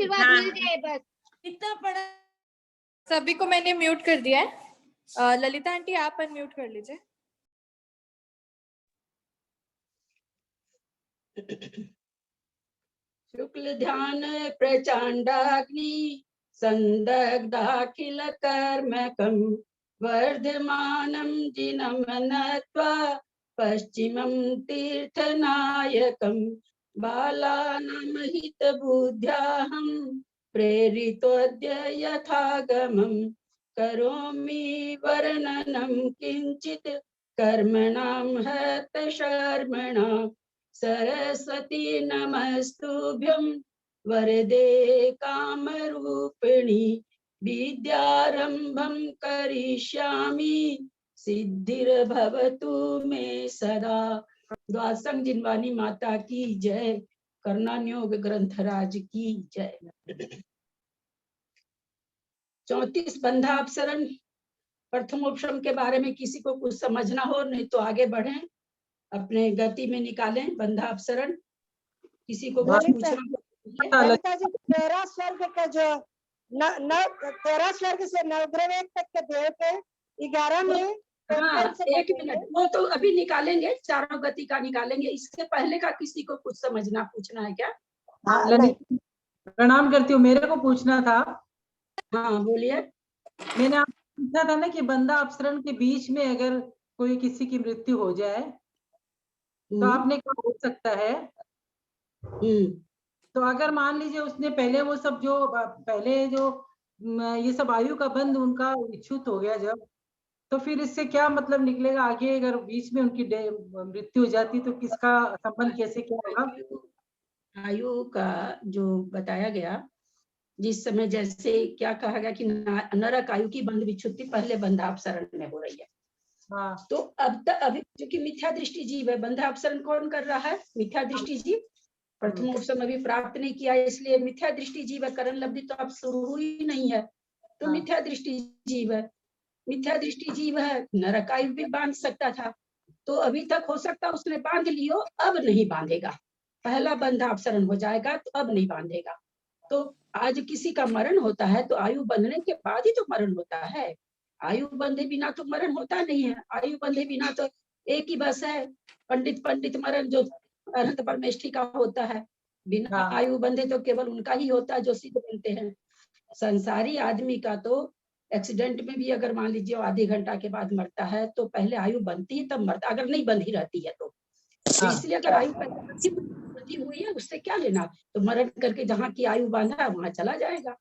आशीर्वाद मिल जाए बस। इतना पढ़ा। सभी को मैंने म्यूट कर दिया है। ललिता आंटी आप अनम्यूट कर लीजिए। शुक्ल ध्यान प्रचंडाग्नि संदग्धाखिल कर्मकं वर्धमानं जिनं नत्वा पश्चिमं तीर्थनायकं बालानां हितबुद्ध्याहं प्रेरितोऽद्य यथागमं करोमि वर्णनं किंचित् कर्मणां हतशर्मणाम् सरस्वती नमस्तुभ्यं वरदे कामरूपिणी विद्यारंभं करिष्यामि सिद्धिर्भवतु मे सदा। द्वासंग जिनवानी माता की जय। कर्णान्योग ग्रंथराज की जय। 34 बंधापसरण प्रथमोपशम के बारे में किसी को कुछ समझना हो, नहीं तो आगे बढ़ें, अपने गति में निकालें बंधापसरण। किसी को कुछ पूछना? ललिता जी 13 स्वर्ग का जो 13 स्वर्ग से नवग्रह तक के देवते 11 में हाँ, एक मिनट, वो तो अभी निकालेंगे, चारों गति का निकालेंगे। इससे पहले का किसी को कुछ समझना पूछना है क्या? प्रणाम करती हूँ, मेरे को पूछना था। हाँ बोलिए। मैंने आपसे पूछा था ना कि बंधा अपसरण के बीच में अगर कोई किसी की मृत्यु हो जाए तो आपने क्या हो सकता है। तो अगर मान लीजिए उसने पहले वो सब जो पहले जो ये सब आयु का बंध उनका विच्छुत हो गया जब, तो फिर इससे क्या मतलब निकलेगा आगे, अगर बीच में उनकी मृत्यु हो जाती तो किसका संबंध कैसे क्या होगा। आयु का जो बताया गया, जिस समय जैसे क्या कहा गया कि नरक आयु की बंध विच्छुत्ति पहले बंधापसरण में हो रही है। हाँ। तो अब तक अभी जो कि मिथ्या दृष्टि जीव है, बंधापसरण कौन कर रहा है? मिथ्या दृष्टि जीव। प्रथमोपशम अभी प्राप्त नहीं किया, इसलिए मिथ्या दृष्टि जीव है। करण लब्धि तो अब शुरू हुई नहीं है, तो हाँ। मिथ्या दृष्टि जीव है। मिथ्या दृष्टि जीव है, नरक आयु भी बांध सकता था, तो अभी तक हो सकता उसने बांध लियो, अब नहीं बांधेगा। पहला बंधापसरण हो जाएगा तो अब नहीं बांधेगा। तो आज किसी का मरण होता है तो आयु बंधने के बाद ही तो मरण होता है। आयु बंधे बिना तो मरण होता नहीं है। आयु बंधे बिना तो एक ही बस है, पंडित मरण, जो अनंत परमेष्ठी का होता है। बिना आयु बंधे तो केवल उनका ही होता है जो सिद्ध बनते हैं। संसारी आदमी का तो एक्सीडेंट में भी अगर मान लीजिए आधे घंटा के बाद मरता है तो पहले आयु बनती है तब मरता, अगर नहीं बंधी रहती है तो इसलिए अगर आयु बंधी हुई है उससे क्या लेना, तो मरण करके जहाँ की आयु बांधा है वहां चला जाएगा।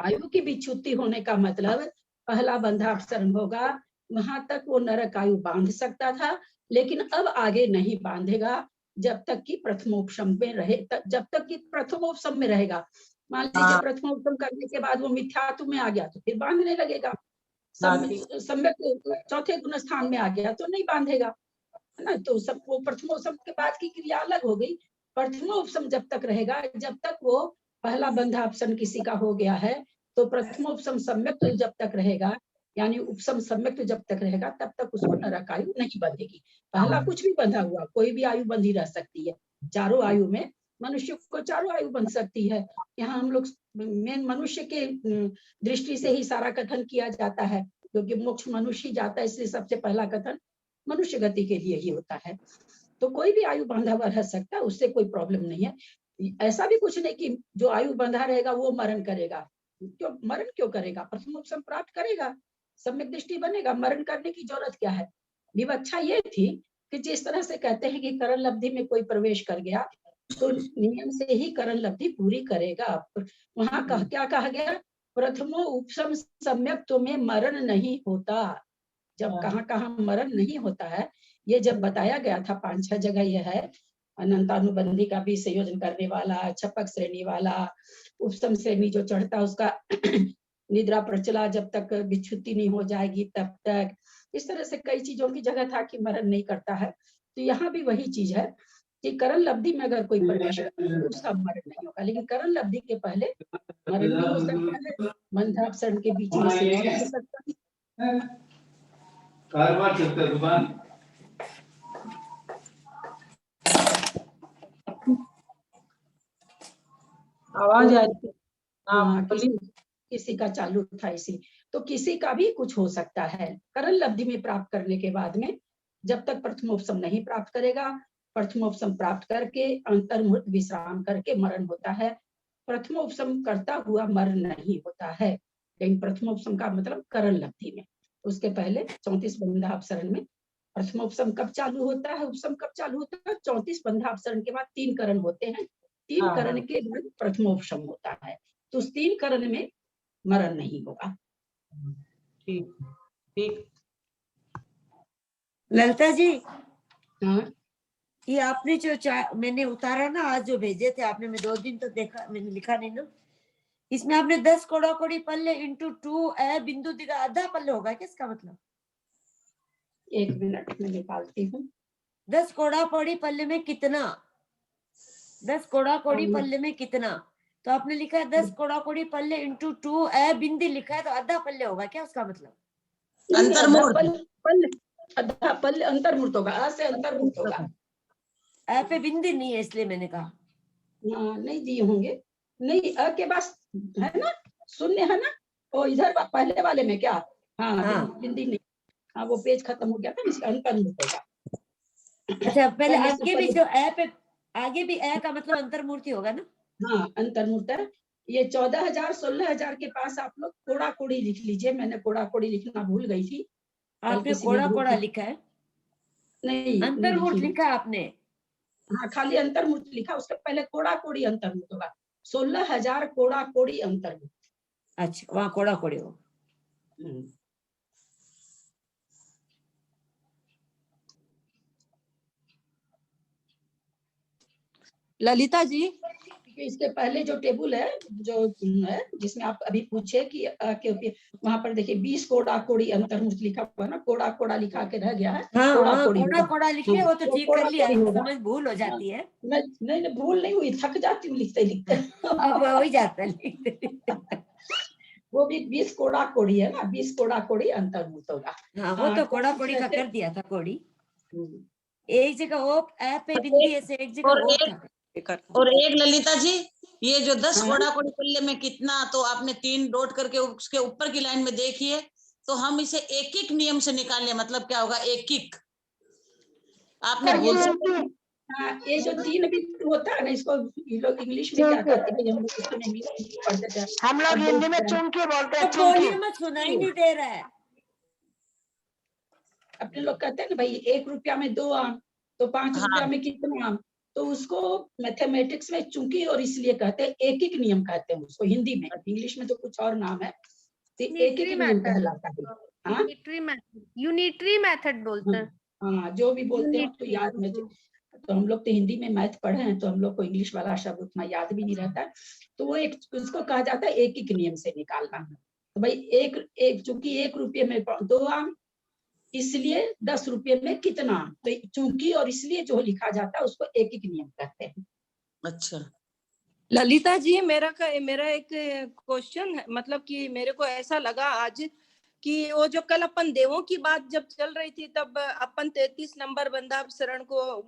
आयु की विच्छुत्ति होने का मतलब पहला बंधापसरण होगा, वहां तक वो नरक आयु बांध सकता था, लेकिन अब आगे नहीं बांधेगा जब तक कि प्रथमोपशम में रहे, जब तक कि प्रथमोपशम में रहेगा। मान लीजिए प्रथमोपशम करने के बाद वो मिथ्यात्व में आ गया तो फिर बांधने लगेगा। सम्यक चौथे गुण स्थान में आ गया तो नहीं बांधेगा, है ना। तो सब वो प्रथमोपशम के बाद की क्रिया अलग हो गई। प्रथमोपशम जब तक रहेगा, जब तक वो पहला बंधापसरण किसी का हो गया है तो प्रथमोपशम सम्यक जब तक रहेगा, यानी उपशम सम्यक जब तक रहेगा तब तक उसको नरक आयु नहीं बंधेगी। पहला कुछ भी बंधा हुआ, कोई भी आयु बंधी रह सकती है। चारों आयु में मनुष्य को चारों आयु बन सकती है। यहाँ हम लोग मेन मनुष्य के दृष्टि से ही सारा कथन किया जाता है, क्योंकि मोक्ष मनुष्य ही जाता है, इसलिए सबसे पहला कथन मनुष्य गति के लिए ही होता है। तो कोई भी आयु बांधा हुआ रह सकता है, उससे कोई प्रॉब्लम नहीं है। ऐसा भी कुछ नहीं कि जो आयु बंधा रहेगा वो मरण करेगा। मरण क्यों करेगा? प्रथमोपशम प्राप्त करेगा, सम्यक दृष्टि बनेगा, मरण करने की जरूरत क्या है। विवक्षा ये थी कि जिस तरह से कहते हैं कि करण लब्धि में कोई प्रवेश कर गया तो नियम से ही करण लब्धि पूरी करेगा। वहां क्या कहा गया? प्रथमो उपशम सम्यक तो में मरण नहीं होता। जब कहाँ मरण नहीं होता है, ये जब बताया गया था 5-6 जगह यह है। अनंतानुबंधी का भी संयोजन करने वाला, छपक श्रेणी वाला, उपशम श्रेणी जो चढ़ता उसका निद्रा प्रचला जब तक विच्छुत्ति नहीं हो जाएगी तब तक, इस तरह से कई चीजों की जगह था कि मरण नहीं करता है। तो यहाँ भी वही चीज है कि करण लब्धि में अगर कोई प्रवेश करता है तो उसका मरण नहीं होगा, लेकिन करण लब्धि के पहले मरण भी हो सकता है, बंधापसरण के बीच में से भी हो सकता है। कारोबार चलता है दुकान। आवाज आ रही है। हाँ हाँ, बोलिए। किसी का चालू था इसी। तो किसी का भी कुछ हो सकता है करण लब्धि में प्राप्त करने के बाद में, जब तक प्रथमोपसम नहीं प्राप्त करेगा, प्रथमोपसम प्राप्त करके अंतर्मुहूर्त विश्राम करके मरण होता है। प्रथमोपसम करता हुआ मरण नहीं होता है, लेकिन प्रथमोपसम का मतलब करण लब्धि में। उसके पहले 34 बंधापसरण में प्रथमोपसम कब चालू होता है, उपसम कब चालू होता है? 34 बंधापसरण के बाद 3 करण होते हैं, 3 हाँ करण हाँ के बाद प्रथमोपसम होता है। तो उस 3 करण में मरण नहीं होगा। ठीक ठीक। ललिता जी, हाँ, ये आपने जो मैंने उतारा ना आज जो भेजे थे आपने, मैं 2 दिन तो देखा, मैंने लिखा नहीं ना। इसमें आपने 10 कोड़ा कोड़ी पल्ले इंटू 2 बिंदु दिखा, आधा पल्ले होगा क्या इसका मतलब? 1 मिनट में निकालती हूँ। 10 कोड़ा कोड़ी पल्ले में कितना? 10 कोड़ा कोड़ी पल्ले में कितना? तो आपने लिखा है 10 कोड़ा कोड़ी पल्ले इंटू 2 बिंदी लिखा है, तो आधा पल्ले होगा क्या उसका मतलब? आधा पल्ले अंतर्मुहूर्त होगा, आ से अंतर्मुहूर्त होगा। पे बिंदी नहीं है इसलिए मैंने कहा। हाँ, नहीं दिए होंगे, नहीं अ के पास है ना, शून्य है ना, वो इधर पहले वाले में क्या? हाँ, हाँ। बिंदी नहीं। हाँ, वो पेज खत्म हो गया था, इसका अंतर्मुहूर्त होगा। अच्छा, पहले पहले से आगे भी पहले, जो पे आगे भी का मतलब अंतर्मूर्ति होगा ना? हाँ, अंतर्मुहूर्त है। ये 14,000 16,000 के पास आप लोग कोड़ा कोड़ी लिख लीजिए, मैंने कोड़ा कोड़ी लिखना भूल गई थी। आपने किसी ने कोड़ा कोड़ा भूल लिखा है, नहीं अंतर्मूर्त लिखी। लिखा है आपने? हाँ, खाली अंतर्मुहूर्त लिखा, उसके पहले कोड़ा कोड़ी अंतर्मुहूर्त होगा। 16,000 कोड़ा कोड़ी अंतर्मुहूर्त। अच्छा, वहाँ कोड़ा कोड़ी हो। ललिता जी, इसके पहले जो टेबल है, जो है जिसमें आप अभी पूछे कि वहां पर देखिए 20 कोड़ा कोड़ी अंतर्मुहूर्त लिखा हुआ है ना, कोड़ा कोड़ा लिखा के रह गया है। हाँ, कोड़ा वहाँ कोड़ी कोड़ा होगा। कोड़ा लिखे, हाँ, वो तो ठीक कर कोड़ा लिया, कोड़ी होगा। समझ भूल हो हाँ, जाती है। नहीं भूल नहीं हुई, थक जाती हूँ लिखते लिखते। अब हो ही जाता है लिखते। वो भी 20 कोड़ा कोड़ी है ना, 20 कोड़ा कोड़ी अंतर्मुहूर्त होगा। हाँ, वो तो कोड़ा कोड़ी का कर दिया था कोड़ी। एक जगह ओ पे बिंदी ऐसे, एक जगह वो था। और एक ललिता जी, ये जो 10 हाँ। कोड़ा कोड़ी पल्ले में कितना, तो आपने 3 डॉट करके उसके ऊपर की लाइन में देखिए, तो हम इसे एक एक नियम से निकाल, मतलब क्या होगा, एक एक आपने भूल से। हाँ, ये जो 3 बिंदु होता है ना, इसको ये लोग इंग्लिश में क्या कहते हैं, हम लोग इसको इंग्लिश में पढ़ते थे। हम लोग हिंदी में चुमकी बोलते हैं, अब चुमकी। बोलिए मत, सुनाई नहीं दे रहा है। अपने लोग कहते हैं ना भाई 1 रुपया में 2 आम, तो 5 हाँ। रुपया में कितना आम, तो उसको मैथमेटिक्स में चूंकि और इसलिए कहते हैं, एक एक नियम कहते हैं उसको हिंदी में, इंग्लिश में तो कुछ और नाम है, तो एक एक नियम कहलाता है। हाँ, यूनिटरी मेथड बोलते हैं। हाँ, जो भी बोलते हैं तो याद में, तो हम लोग तो हिंदी में मैथ पढ़े हैं, तो हम लोग को इंग्लिश वाला शब्द उतना याद भी नहीं रहता है, तो वो एक उसको कहा जाता है एक एक नियम से निकालना। तो भाई एक चूंकि 1 रुपये में 2 आम, इसलिए 10 रुपये में कितना, तो चूंकि और इसलिए जो लिखा जाता है उसको एक एक नियम कहते हैं। अच्छा ललिता जी, मेरा एक क्वेश्चन है, मतलब कि मेरे को ऐसा लगा आज कि वो जो कल अपन देवों की बात जब चल रही थी, तब अपन 33 नंबर बंधापसरण को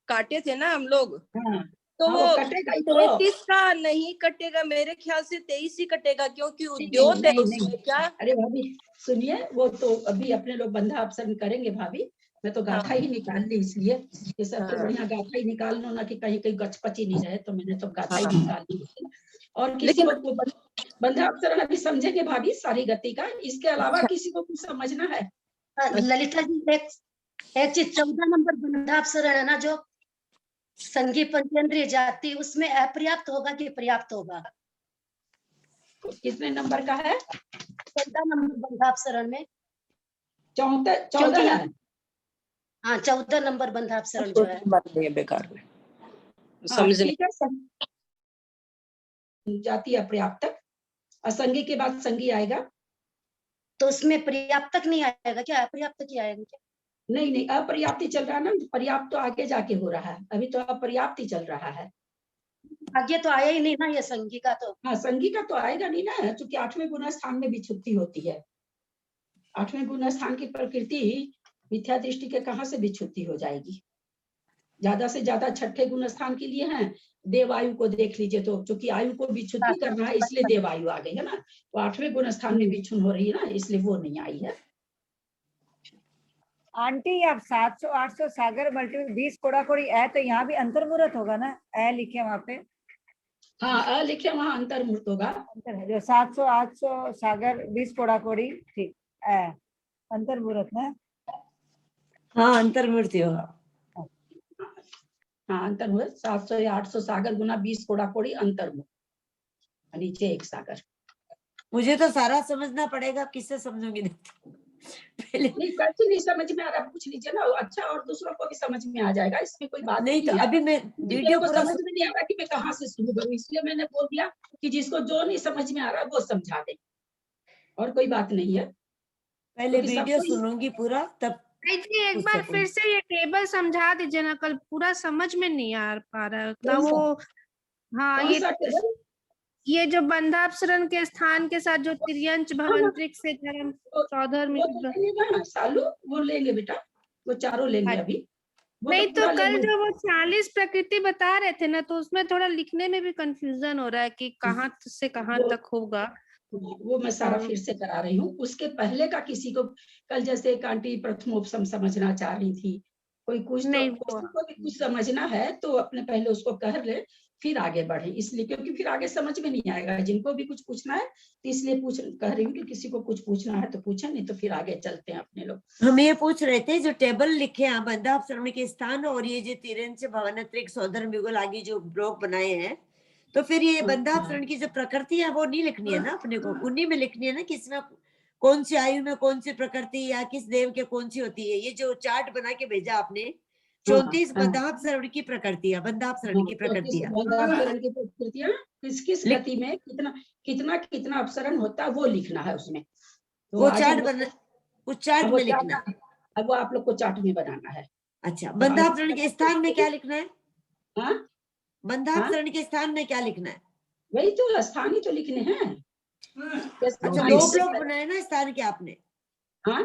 काटे थे ना हम लोग। हाँ, तो हाँ, वो कटेगा ही तो। 33 का नहीं कटेगा, मेरे ख्याल से 23 ही कटेगा, क्योंकि उद्योग है उसमें क्या। अरे भाभी सुनिए, वो तो अभी अपने लोग बंधापसरण करेंगे भाभी, मैं तो गाथा ही निकाल ली, इसलिए ये सबसे बढ़िया गाथा ही निकाल लो ना, कि कहीं कहीं गचपची नहीं रहे, तो मैंने तो गाथा ही निकाल ली। और किसी को बंधापसरण अभी समझेंगे भाभी सारी गति का, इसके अलावा किसी को कुछ समझना है? ललिता जी, एक चीज 14 नंबर बंधापसरण है ना, जो संघी पंचेंद्रिय जाति, उसमें अपर्याप्त होगा कि पर्याप्त होगा? कितने नंबर का है? 14 नंबर बंधापसरण में 14 है। हाँ, 14 नंबर बंधापसरण जो है बेकार में समझने जाती अपर्याप्तक, असंगी के बाद संगी आएगा, तो उसमें पर्याप्तक नहीं आएगा क्या, अपर्याप्तक ही आएगा क्या? नहीं अपर्याप्त ही चल रहा है ना, पर्याप्त तो आगे जाके हो रहा है, अभी तो अपर्याप्त ही चल रहा है। आगे तो आया ही नहीं ना ये संगी का, तो हाँ, संगी का तो आएगा नहीं ना, क्योंकि 8वें गुण स्थान में विच्छुप्ति होती है। 8वें गुण स्थान की प्रकृति मिथ्या दृष्टि के कहाँ से विच्छुप्ति हो जाएगी? ज्यादा से ज्यादा छठे गुण स्थान के लिए हैं, देवायु को देख लीजिए तो चूंकि आयु को विच्छुद्धि करना है इसलिए देवायु आ गई है ना, वो 8वें गुण स्थान में विच्छुन हो रही है ना, इसलिए वो नहीं आई है। आंटी अब 700 800 सागर मल्टीपल 20 कोड़ा कोड़ी है तो यहाँ भी अंतर्मुहूर्त होगा ना, ए लिखे वहाँ पे हाँ अ लिखे वहाँ अंतर्मुहूर्त होगा। अंतर है जो 700 800 सागर 20 कोड़ा कोड़ी ठीक है अंतर्मुहूर्त ना। हाँ अंतर्मूर्ति होगा। हाँ अंतर्मुहूर्त 700 या 800 सागर गुना 20 कोड़ा कोड़ी अंतर्मुहूर्त, नीचे एक सागर। मुझे तो सारा समझना पड़ेगा, किससे समझूंगी पहले नहीं कैसे नहीं समझ में आ रहा, पूछ लीजिए ना, अच्छा और दूसरों को भी समझ में आ जाएगा, इसमें कोई बात नहीं तो है। अभी मैं मेरे वीडियो को पूरा समझ में नहीं आ रहा कि मैं कहाँ से शुरू करूँ, इसलिए मैंने बोल दिया कि जिसको जो नहीं समझ में आ रहा वो समझा दे, और कोई बात नहीं है। पहले क्योंकि वीडियो सबको सुनूंगी पूरा तब जी एक पूछ बार सकूंगी। फिर से ये टेबल समझा दीजिए ना, कल पूरा समझ में नहीं आ पा रहा था कौन सा? वो। हाँ कौन सा टेबल? ये जो बंधापसरण के स्थान के साथ जो तिर्यंच भवंत्रिक से धर्म चौधर में वो तो लेंगे ना सालू, वो लेंगे बेटा, वो चारों लेंगे अभी। वो नहीं तो पूरा कल लेंगे। जो वो 40 प्रकृति बता रहे थे ना, तो उसमें थोड़ा लिखने में भी कंफ्यूजन हो रहा है कि कहाँ से कहाँ वो- तक होगा। वो मैं सारा फिर से करा रही हूँ। उसके पहले का किसी को कल जैसे एक आंटी प्रथमोपसम समझना चाह रही थी, कोई कुछ तो नहीं वो किसी को भी कुछ समझना है तो अपने पहले उसको कह ले फिर आगे बढ़े, इसलिए क्योंकि फिर आगे समझ में नहीं आएगा। जिनको भी कुछ पूछना है तो इसलिए कह रही हूँ कि किसी को कुछ पूछना है तो पूछे, नहीं तो फिर आगे चलते हैं अपने लोग। हम ये पूछ रहे थे जो टेबल लिखे हैं बंधापसरण के स्थान और ये जो तिरंच भवनत्रिक सौधर मिगुल आगे जो ब्लॉक बनाए हैं, तो फिर ये बंधापसरण की जो प्रकृति है वो नहीं लिखनी है ना अपने को, उन्हीं में लिखनी है ना, किसमें कौन सी आयु में कौन सी प्रकृति या किस देव के कौन सी होती है। ये जो चार्ट बना के भेजा आपने 34 बंधापसरण की प्रकृतियां, बंधापसरण की प्रकृतियां, बंधापसरण की प्रकृतियां किस किस गति में कितना कितना कितना अपसरण होता है वो लिखना है उसमें। तो वो आज चार्ट हम लोग बना, उस चार्ट वो में लिखना है। अब वो आप लोग को चार्ट में बनाना है। अच्छा बंधापसरण के स्थान में क्या लिखना है? हाँ बंधापसरण के स्थान में क्या लिखना है? वही तो स्थान ही तो लिखने हैं। अच्छा 2 ब्लॉक बनाए ना स्थान के आपने? हाँ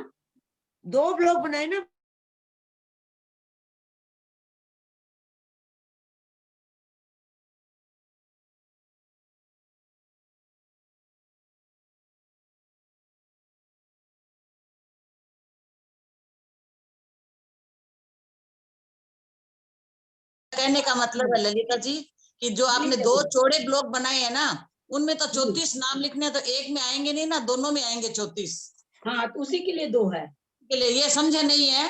2 ब्लॉक बनाए ना? कहने का मतलब है ललिता जी कि जो आपने 2 चौड़े ब्लॉक बनाए हैं ना, उनमें तो 34 नाम लिखने हैं, तो एक में आएंगे नहीं ना, दोनों में आएंगे 34 हाँ, तो उसी के लिए 2 है। के लिए ये समझे नहीं है।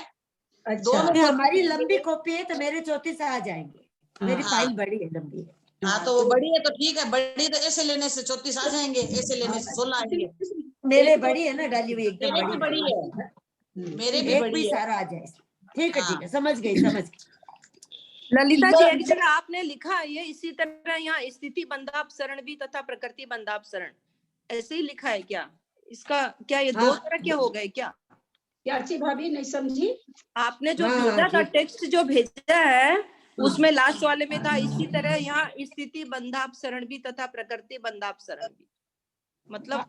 अच्छा दोनों ये हमारी लंबी कॉपी है तो मेरे 34 आ जाएंगे, मेरी हाँ। फाइल बड़ी है, लंबी है। हाँ तो वो बड़ी है तो ठीक है, बड़ी तो ऐसे लेने से 34 आ जाएंगे, ऐसे लेने से 16 आएंगे। मेरे बड़ी है ना डाली हुई एकदम मेरे भी बड़ी बड़ी है, मेरे भी एक बड़ी भी है। सारा आ जाए। ठीक है ठीक है, समझ गई समझ गई। ललिता जी एक जगह आपने लिखा है ये इसी तरह यहाँ स्थिति बंधापसरण भी तथा प्रकृति बंधापसरण ऐसे ही लिखा है क्या? इसका क्या ये 2 तरह के हो गए क्या? क्या चीज भाभी नहीं समझी? आपने जो हाँ, भेजा था ठीक। टेक्स्ट जो भेजा है उसमें लास्ट वाले में था इसी तरह यहाँ स्थिति बंधापसरण भी तथा प्रकृति बंधापसरण भी, मतलब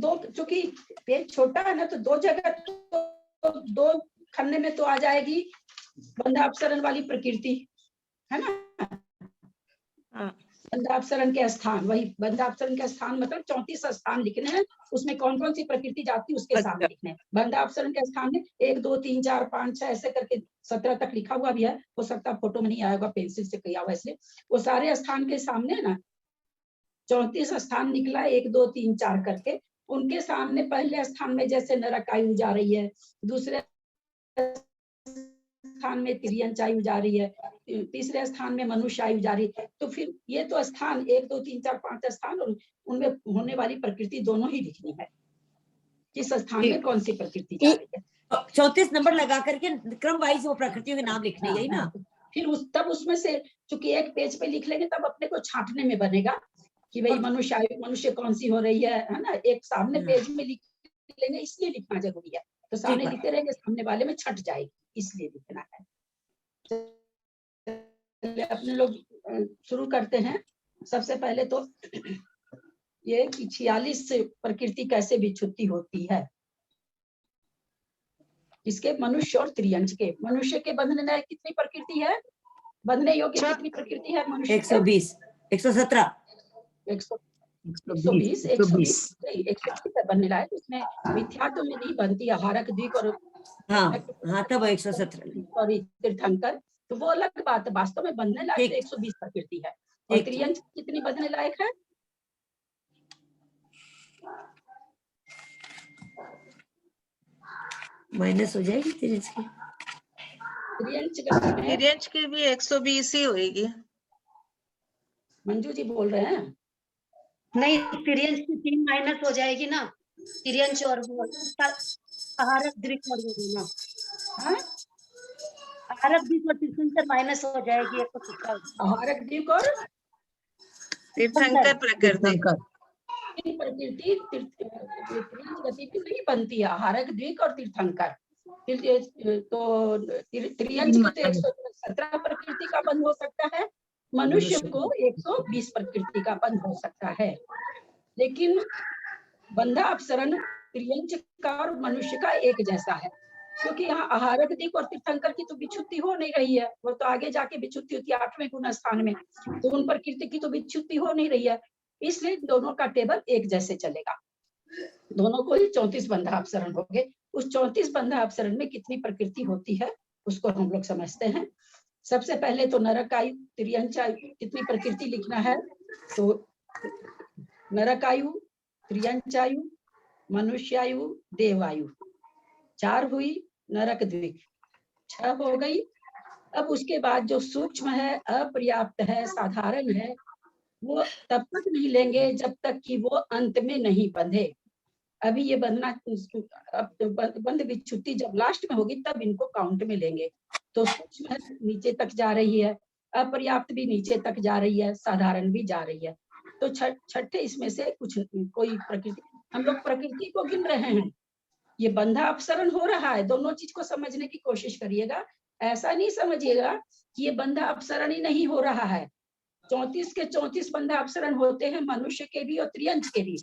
2 चूंकि पेज छोटा है ना तो 2 जगह तो 2 खन्ने में तो आ जाएगी बंधापसरण वाली प्रकृति, है ना। बंधापसरण के स्थान, वही बंधापसरण के स्थान मतलब 34 स्थान लिखने हैं, उसमें कौन कौन सी प्रकृति जाती है उसके सामने लिखने हैं। बंधापसरण के स्थान में 1 2 3 4 5 6 ऐसे करके 17 तक लिखा हुआ भी है, हो सकता है फोटो में नहीं आएगा, पेंसिल से किया हुआ, इसलिए वो सारे स्थान के सामने ना 34 स्थान निकला 1 2 3 4 करके, उनके सामने पहले स्थान में जैसे नरक आयु जा रही है, दूसरे स्थान में तिर्यंच आयु जा रही है, तीसरे स्थान में मनुष्य आयु जा रही है। तो फिर ये तो स्थान 1 2 3 4 5 स्थान और उनमें होने वाली प्रकृति दोनों ही लिखनी है, किस स्थान में कौन सी प्रकृति जा रही है। 34 नंबर लगा करके क्रम वाइज वो प्रकृतियों के नाम लिखने, यही ना। फिर तब उसमें से चूंकि एक पेज पे लिख लेंगे तब अपने को छांटने में बनेगा कि भाई मनुष्य कौन सी हो रही है ना। एक सामने पेज में लिख लेंगे, इसलिए लिखना जरूरी है, तो सामने लिखते रहेंगे सामने वाले में छट जाएगी, इसलिए लिखना है। अपने लोग शुरू करते हैं। सबसे पहले तो ये कि 46 प्रकृति कैसे विच्छुत्ति होती है। इसके मनुष्य और त्रियंच के। मनुष्य के बंधने लायक कितनी प्रकृति है, बंधने योग्य कितनी प्रकृति है मनुष्य? 120, 117, 120, 120 बनने लायक। उसमें मिथ्यात्व में नहीं बनती, आहारक द्वीप और हाँ तब 117 और तीर्थंकर, तो वो अलग बात है। वास्तव में बंधने लायक तो 120 प्रकृति है। और त्रियंच कितनी बंधने लायक है? माइनस हो जाएगी त्रियंच की। त्रियंच की भी 120 ही होगी। मंजू जी बोल रहे हैं? नहीं, तिर्यंच की 3 माइनस हो जाएगी ना, तिर्यंच और वो आहारक द्विक और वो ना, हाँ आहारक द्विक और तीर्थंकर माइनस हो जाएगी 117। आहारक द्वीप और तीर्थंकर प्रकृति प्रकृति गति की नहीं बनती है, आहारक द्वीक और तीर्थंकर। तो त्रियंच को तो 117 प्रकृति का बंध हो सकता है, मनुष्य को 120 प्रकृति का बंध हो सकता है। लेकिन बंधा अपसरण त्रियंच का और मनुष्य का एक जैसा है, क्योंकि यहाँ आहारक दिक और तीर्थंकर की तो विच्छुत्ति हो नहीं रही है, वो तो आगे जाके विच्छुत्ति होती है 8वें गुण स्थान में, तो उन प्रकृति की तो विच्छुत्ति हो नहीं रही है, इसलिए दोनों का टेबल एक जैसे चलेगा। दोनों को ही 34 बंधा अपसरण हो गए। उस 34 बंधा अपसरण में कितनी प्रकृति होती है उसको हम लोग समझते हैं। सबसे पहले तो नरकायु त्रियंचायु कितनी प्रकृति लिखना है, तो नरकायु, त्रियंचायु, मनुष्यायु, देवायु 4 हुई, नरक द्विक 6 हो गई। अब उसके बाद जो सूक्ष्म है, अपर्याप्त है, साधारण है, वो तब तक नहीं लेंगे जब तक कि वो अंत में नहीं बंधे। अभी ये बंधना बंध विच्छुत्ति जब लास्ट में होगी तब इनको काउंट में लेंगे। तो सूक्ष्म नीचे तक जा रही है, अपर्याप्त भी नीचे तक जा रही है, साधारण भी जा रही है। तो छठे इसमें से कुछ कोई प्रकृति, हम लोग प्रकृति को गिन रहे हैं, ये बंधा अपसरण हो रहा है। दोनों चीज को समझने की कोशिश करिएगा, ऐसा नहीं समझिएगा कि ये बंधा अपसरण ही नहीं हो रहा है। 34 के 34 बंधा अपसरण होते हैं, मनुष्य के भी और त्रियंच के भी,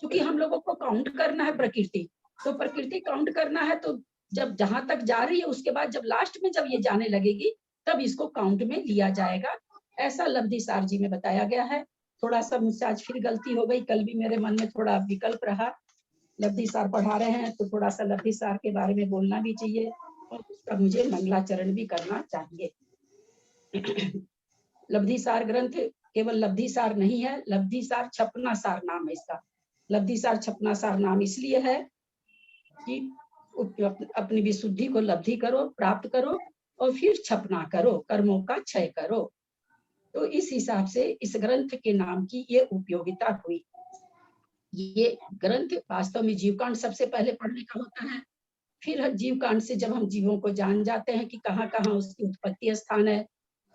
क्योंकि हम लोगों को काउंट करना है प्रकृति। तो प्रकृति काउंट करना है, तो जब जहां तक जा रही है उसके बाद जब लास्ट में जब ये जाने लगेगी तब इसको काउंट में लिया जाएगा, ऐसा लब्धिसार जी में बताया गया है। थोड़ा सा मुझसे आज फिर गलती हो गई, कल भी मेरे मन में थोड़ा विकल्प रहा। लब्धिसार पढ़ा रहे हैं तो थोड़ा सा लब्धिसार के बारे में बोलना भी चाहिए और उसका मुझे मंगलाचरण भी करना चाहिए। लब्धिसार ग्रंथ केवल लब्धिसार नहीं है, लब्धिसार छपनासार नाम है इसका। लब्धिसार छपनासार नाम इसलिए है कि अपनी विशुद्धि को लब्धि करो, प्राप्त करो और फिर छपना करो, कर्मों का क्षय करो। तो इस हिसाब से इस ग्रंथ के नाम की ये उपयोगिता हुई। ये ग्रंथ वास्तव में जीवकांड सबसे पहले पढ़ने का होता है, फिर जीवकांड से जब हम जीवों को जान जाते हैं कि कहाँ कहाँ उसकी उत्पत्ति स्थान है,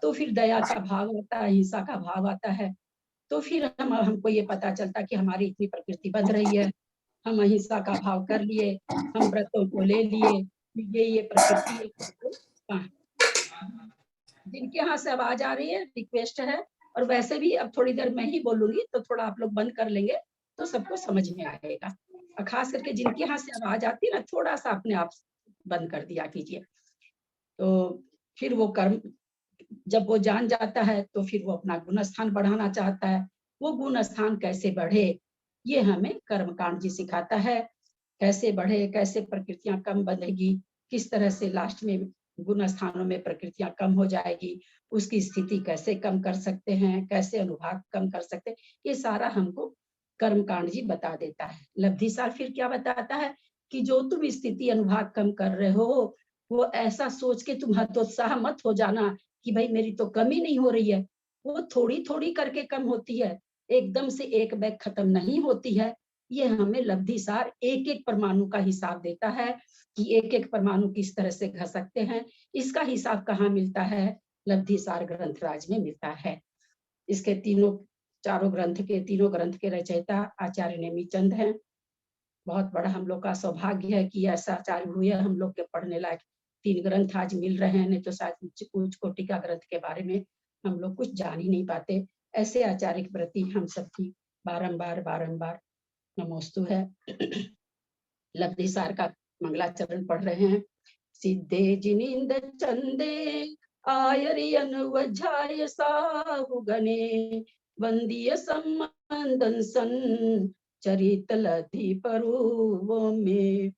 तो फिर दया का भाव आता है, हिंसा का भाव आता है, तो फिर हमको ये पता चलता कि हमारी इतनी प्रकृति बन रही है, हम अहिंसा का भाव कर लिए, हम व्रतों को ले लिए, ये प्रकृति। जिनके यहाँ से आवाज आ रही है रिक्वेस्ट है, और वैसे भी अब थोड़ी देर मैं ही बोलूंगी तो थोड़ा आप लोग बंद कर लेंगे तो सबको समझ में आएगा, और खास करके जिनके यहाँ से आवाज आती है ना थोड़ा सा अपने आप बंद कर दिया कीजिए। तो फिर वो कर्म जब वो जान जाता है तो फिर वो अपना गुण स्थान बढ़ाना चाहता है। वो गुण स्थान कैसे बढ़े ये हमें कर्मकांड जी सिखाता है, कैसे बढ़े, कैसे प्रकृतियां कम बंधेगी, किस तरह से लास्ट में गुण स्थानों में प्रकृतियां कम हो जाएगी, उसकी स्थिति कैसे कम कर सकते हैं, कैसे अनुभाग कम कर सकते हैं, ये सारा हमको कर्मकांड जी बता देता है। लब्धिसार फिर क्या बताता है कि जो तुम स्थिति अनुभाग कम कर रहे हो वो ऐसा सोच के तुम हतोत्साह मत हो जाना कि भाई मेरी तो कमी नहीं हो रही है, वो थोड़ी थोड़ी करके कम होती है, एकदम से एक बैग खत्म नहीं होती है। ये हमें लब्धिसार एक एक परमाणु का हिसाब देता है कि एक एक परमाणु किस तरह से घसकते हैं। इसका हिसाब कहाँ मिलता है? लब्धिसार ग्रंथराज में मिलता है। इसके चारों ग्रंथ के रचयिता आचार्य नेमिचंद हैं। बहुत बड़ा हम लोग का सौभाग्य है कि ऐसा आचार्य हुए हम लोग के पढ़ने लायक 3 ग्रंथ आज मिल रहे हैं, नहीं तो शायद उच्च कोटि का ग्रंथ के बारे में हम लोग कुछ जान ही नहीं पाते। ऐसे आचार्य के प्रति हम सबकी बारंबार नमोस्तु है। लब्धिसार का मंगलाचरण पढ़ रहे हैं। सिद्धे जिनिंद चंदे आयरियन वज्राय साहु गणे वंदीय संबंधन सन चरित लधि परुवो में।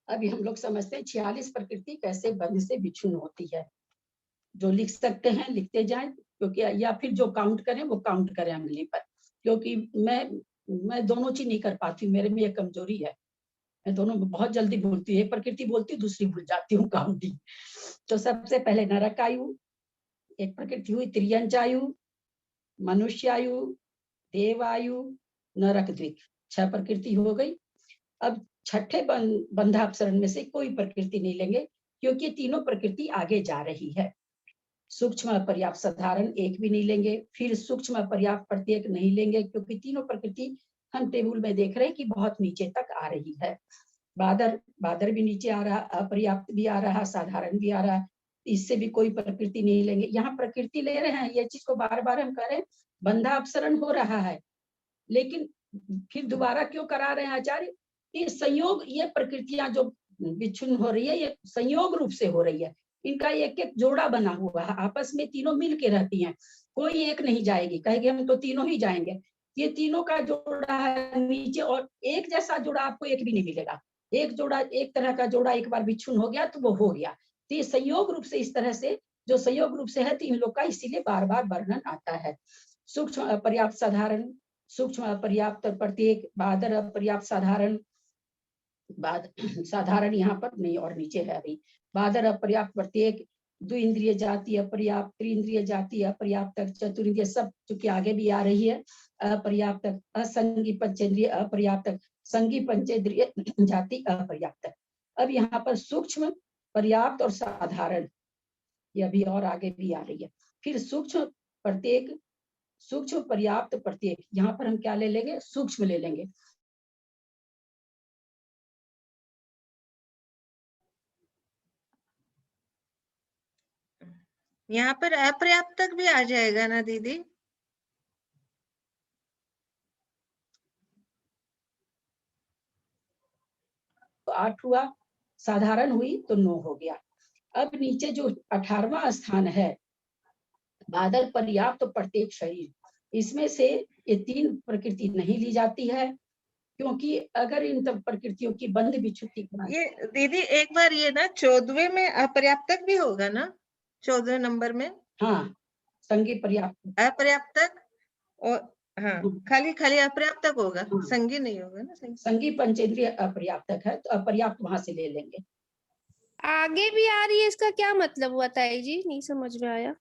अभी हम लोग समझते हैं 46 प्रकृति कैसे बंध से विच्छिन्न होती है। जो लिख सकते हैं लिखते जाएं, क्योंकि या फिर जो काउंट करें वो काउंट करें अंगुली पर, क्योंकि मैं दोनों चीज नहीं कर पाती हूँ, मेरे में ये कमजोरी है, मैं दोनों बहुत जल्दी भूलती हूँ, एक प्रकृति बोलती हूँ दूसरी भूल जाती हूँ काउंटिंग। तो सबसे पहले नरक आयु एक प्रकृति हुई, त्रियंच आयु, मनुष्य आयु, देव आयु, नरक द्विक, 6 प्रकृति हो गई। अब छठे बंधापसरण में से कोई प्रकृति नहीं लेंगे, क्योंकि तीनों प्रकृति आगे जा रही है। सूक्ष्म पर्याप्त साधारण एक भी नहीं लेंगे, फिर सूक्ष्म पर्याप्त प्रत्येक नहीं लेंगे, क्योंकि तीनों प्रकृति हम टेबल में देख रहे हैं कि बहुत नीचे तक आ रही है। बादर भी नीचे आ रहा, अपर्याप्त भी आ रहा, साधारण भी आ रहा, इससे भी कोई प्रकृति नहीं लेंगे। यहाँ प्रकृति ले रहे हैं, ये चीज को बार बार हम कह रहे हैं, बंधा अपसरण हो रहा है, लेकिन फिर दोबारा क्यों करा रहे हैं आचार्य? ये संयोग, ये प्रकृतियां जो विच्छिन्न हो रही है ये संयोग रूप से हो रही है, इनका एक एक जोड़ा बना हुआ है, आपस में तीनों मिल के रहती हैं, कोई एक नहीं जाएगी, कहेंगे हम तो तीनों ही जाएंगे। ये तीनों का जोड़ा है नीचे, और एक जैसा जोड़ा आपको एक भी नहीं मिलेगा। एक जोड़ा, एक तरह का जोड़ा एक बार विच्छिन्न हो गया तो वो हो गया। तो ये संयोग रूप से इस तरह से जो संयोग रूप से है तीन लोग का, इसीलिए बार बार वर्णन आता है। सूक्ष्म अपर्याप्त साधारण, सूक्ष्म अपर्याप्त प्रत्येक, बादर अपर्याप्त साधारण, साधारण यहाँ पर नहीं और नीचे है अभी, बादर अपर्याप्त प्रत्येक, द्विइंद्रिय जाति अपर्याप्त, त्रिइंद्रिय जाति अपर्याप्त, चतुरिंद्रिय सब चूंकि आगे भी आ रही है, अपर्याप्त, असंगी पंचेंद्रिय अपर्याप्त, संगी पंचेंद्रिय जाति अपर्याप्त। अब यहाँ पर सूक्ष्म पर्याप्त और साधारण, ये अभी और आगे भी आ रही है। फिर सूक्ष्म प्रत्येक, सूक्ष्म पर्याप्त प्रत्येक, यहाँ पर हम क्या ले लेंगे? सूक्ष्म ले लेंगे। यहाँ पर अपर्याप्त तक भी आ जाएगा ना दीदी? तो 8 हुआ, साधारण हुई तो 9 हो गया। अब नीचे जो 18वां स्थान है, बादल पर्याप्त प्रत्येक शरीर, इसमें से ये 3 प्रकृति नहीं ली जाती है, क्योंकि अगर इन तब प्रकृतियों की बंध विच्छुति, ये दीदी एक बार ये ना 14वें में अपर्याप्त तक भी होगा ना? 14वें नंबर में हाँ, संगी पर्याप्त, अपर्याप्त तक, और हाँ खाली अपर्याप्त तक होगा, संगी नहीं होगा ना? संगी पंचेंद्रिय अपर्याप्त तक है, तो अपर्याप्त वहां से ले लेंगे। आगे भी आ रही है, इसका क्या मतलब हुआ ताई जी? नहीं समझ में आया।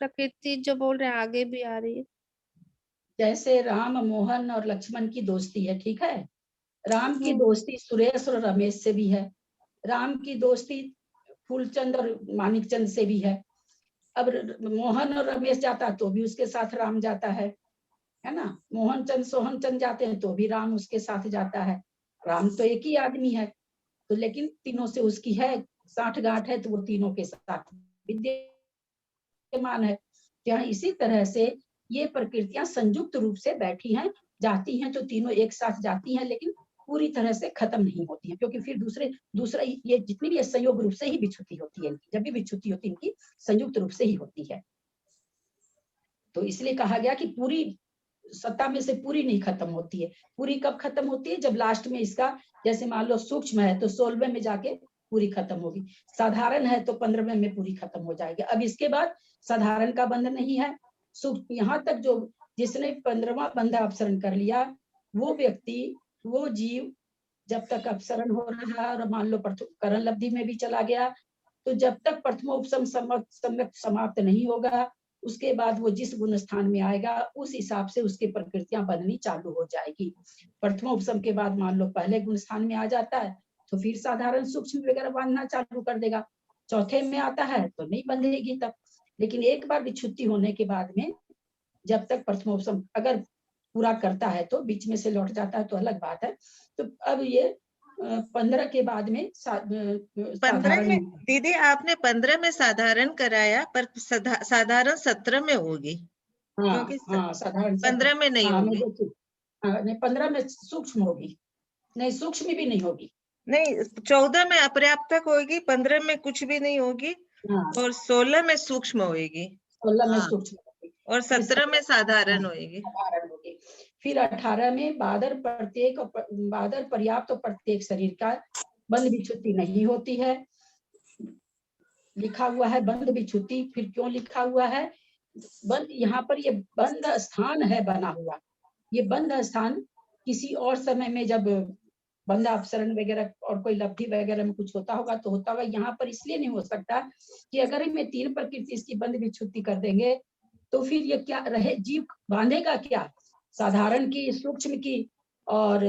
प्रकृति जो बोल रहे हैं आगे भी आ रही है, जैसे राम, मोहन और लक्ष्मण की दोस्ती है, ठीक है, राम की दोस्ती सुरेश और रमेश से भी है, राम की दोस्ती फूलचंद और मानिकचंद से भी है। अब मोहन और रमेश जाता तो भी उसके साथ राम जाता है ना, मोहन चंद सोहन चंद जाते हैं तो भी राम उसके साथ जाता है। राम तो एक ही आदमी है, तो लेकिन तीनों से उसकी है साठ-गांठ है, तो वो तीनों के साथ विद्यमान है। यहाँ इसी तरह से ये प्रकृतियां संयुक्त रूप से बैठी हैं, जाती हैं, तो तीनों एक साथ जाती हैं, लेकिन पूरी तरह से खत्म नहीं होती है, क्योंकि फिर दूसरा ये जितनी भी संयोग रूप से ही विच्छुति होती है इनकी, जब भी विच्छुति होती है इनकी संयुक्त रूप से ही होती है। तो इसलिए कहा गया कि पूरी सत्ता में से पूरी नहीं खत्म होती है। पूरी कब खत्म होती है? जब लास्ट में इसका, जैसे मान लो सूक्ष्म है तो 16वें में जाके पूरी खत्म होगी, साधारण है तो 15वें में पूरी खत्म हो जाएगी। अब इसके बाद साधारण का बंधन नहीं है, यहाँ तक जो जिसने 15वां बंधा अपसरण कर लिया, वो व्यक्ति, वो जीव जब तक अपसरण हो रहा है और मान लो करण लब्धि में भी चला गया, तो जब तक प्रथमोपसम सम्यक समाप्त नहीं होगा, उसके बाद वो जिस गुण स्थान में आएगा उस हिसाब से उसकी प्रकृतियां बदलनी चालू हो जाएगी। प्रथमोपसम के बाद मान लो पहले गुण स्थान में आ जाता है तो फिर साधारण सूक्ष्म वगैरह बांधना चालू कर देगा। चौथे में आता है तो नहीं बंधेगी तब, लेकिन एक बार विच्छुति होने के बाद में जब तक प्रथमोपसम अगर पूरा करता है तो बीच में से लौट जाता है तो अलग बात है। तो अब ये 15 के बाद में 15 में दीदी आपने 15 में साधारण कराया, पर साधारण 17 में होगी, क्योंकि साधारण 15 में नहीं होगी। 15 में सूक्ष्म होगी, नहीं, सूक्ष्म भी नहीं होगी। नहीं, 14 में अपर्याप्तक होगी, 15 में कुछ भी नहीं होगी, हाँ, और 16 में सूक्ष्म होगी, 16 में हाँ। सूक्ष्म होगी, और 17 में साधारण होगी। साधारण होगी। फिर 18 में बादर पर्याप्त और प्रत्येक शरीर का बंध विच्छुत्ति नहीं होती है। लिखा हुआ है बंध विच्छुत्ति, फिर क्यों लिखा हुआ है बंध? यहाँ पर ये बंध स्थान है बना हुआ, ये बंध स्थान किसी और समय में जब बंधा अपसरण वगैरह और कोई लब्धि वगैरह में कुछ होता होगा तो होता होगा, यहाँ पर इसलिए नहीं हो सकता कि अगर हम 3 प्रकृति इसकी बंध विच्छुत्ति कर देंगे तो फिर ये क्या रहे, जीव बांधेगा क्या? साधारण की, सूक्ष्म की और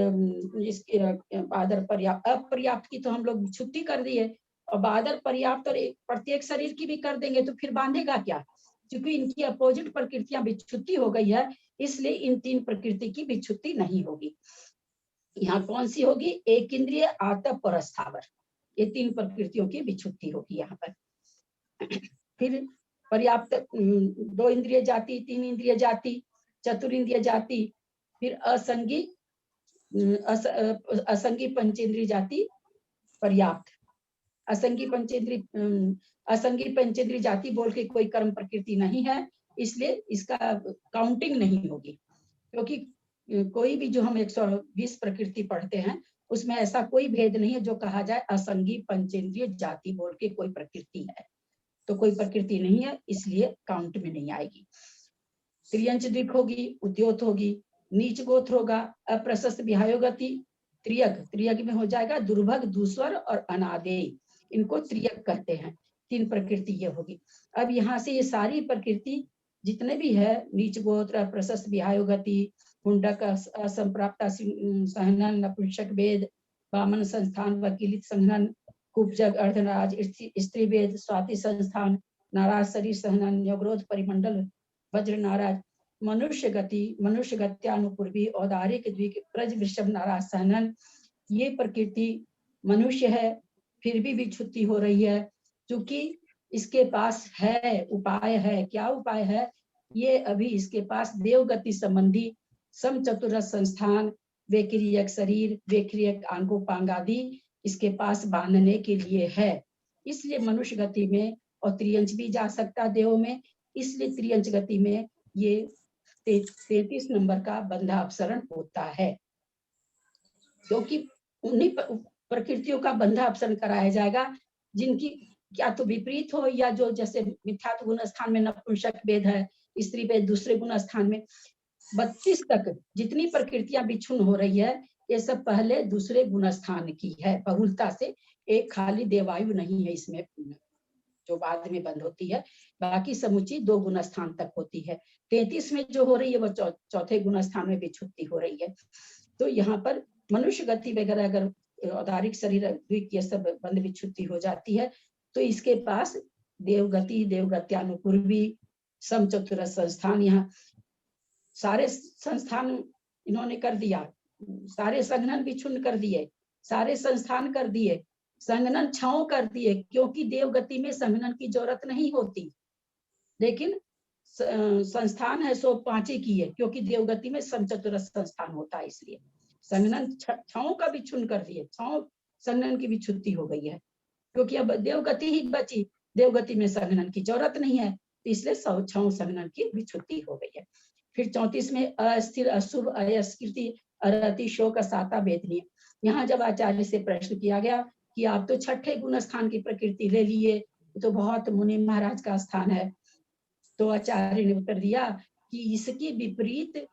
इसके बादर पर्याप्त अपर्याप्त की तो हम लोग विच्छुत्ति कर दिए, और बादर पर्याप्त और प्रत्येक शरीर की भी कर देंगे तो फिर बांधेगा क्या? क्योंकि इनकी अपोजिट प्रकृतियां विच्छुत्ति हो गई है, इसलिए इन 3 प्रकृति की विच्छुत्ति नहीं होगी। यहाँ कौन सी होगी? एक इंद्रिय, आतप और स्थावर, ये 3 प्रकृतियों की विच्छुत्ति होगी यहाँ पर। फिर पर्याप्त 2 इंद्रिय जाति, 3 इंद्रिय जाति, चतुरिंद्रिय जाति, फिर असंगी पंचेंद्रिय जाति पर्याप्त। असंगी पंचेंद्रिय जाति बोल के कोई कर्म प्रकृति नहीं है, इसलिए इसका काउंटिंग नहीं होगी, क्योंकि कोई भी जो हम 120 प्रकृति पढ़ते हैं उसमें ऐसा कोई भेद नहीं है जो कहा जाए असंगी पंचेंद्रिय जाति बोल के कोई प्रकृति है, तो कोई प्रकृति नहीं है, इसलिए काउंट में नहीं आएगी। त्रियंच द्विक होगी, उद्योत होगी, नीच गोत्र होगा, अप्रशस्त विहायोगति, त्रियक में हो जाएगा दुर्भग, दूसर और अनादेय, इनको त्रियक कहते हैं। 3 प्रकृति ये होगी। अब यहाँ से ये सारी प्रकृति जितने भी है, नीच गोत्र, अप्रशस्त विहायोगति, हुंडक, असंप्राप्त सहनन, नपुंसक वेद, वामन संस्थान, वकीलित संघनन, कुब्जग, अर्धनाराज, स्त्री वेद, स्वाति संस्थान, नाराज शरीर सहनन, योगरोध परिमंडल, वज्र नाराज, मनुष्य गत्यानुपूर्वी, औदारिक द्विक, ब्रज वृषभ नाराज सहनन, ये प्रकृति मनुष्य है फिर भी विच्छुत्ति हो रही है, क्योंकि इसके पास है उपाय है। क्या उपाय है? ये अभी इसके पास देवगति संबंधी समचतुरस संस्थान, वेक्रियक शरीर, वेक्रियक आंगोपांग आदि इसके पास बांधने के लिए है, इसलिए मनुष्य गति में और त्रियंच भी जा सकता देव में, इसलिए त्रियंच गति में ये 33 नंबर का बंधा अपसरण होता है, क्योंकि उन्हीं प्रकृतियों का बंधा अपसरण कराया जाएगा जिनकी क्या तो विपरीत हो, या जो जैसे मिथ्यात्व गुण स्थान में नपुंसक वेद है, स्त्री वेद दूसरे गुण स्थान में 32 तक जितनी प्रकृतियां विच्छुन्न हो रही है, ये सब पहले दूसरे गुण स्थान की है बहुलता से, एक खाली देवायु नहीं है इसमें जो बाद में बंद होती है, बाकी समुची 2 गुण स्थान तक होती है। 33 में जो हो रही है वो चौथे गुण स्थान में विच्छुत्ति हो रही है। तो यहाँ पर मनुष्य गति वगैरह अगर औदारिक शरीर द्विक ये सब बंध विच्छुत्ति हो जाती है तो इसके पास देवगति, देवगत्यानुपूर्वी, समचतुरस संस्थान, यहाँ सारे संस्थान इन्होंने कर दिया, सारे संघनन विच्छुन्न कर दिए, सारे संस्थान कर दिए, संघनन छाओ कर दिए, क्योंकि देवगति में संघनन की जरूरत नहीं होती, लेकिन संस्थान है सो 5 की है, क्योंकि देवगति में समचतुरस संस्थान होता है, इसलिए संघनन छाओ का विच्छुन्न कर दिए, छाओ संघनन की विच्छुत्ति हो गई है, क्योंकि अब देवगति ही बची, देवगति में संघनन की जरूरत नहीं है, तो इसलिए छाओ संघनन की विच्छुत्ति हो गई है। फिर 34 में अस्थिर, अशुभ, अयस्कृति, अरति, शोक, साता, वेदनीय। यहाँ जब आचार्य से प्रश्न किया गया कि आप तो 6ठे गुण स्थान की प्रकृति ले लिए, तो बहुत मुनि महाराज का स्थान है, तो आचार्य ने उत्तर दिया कि इसकी विपरीत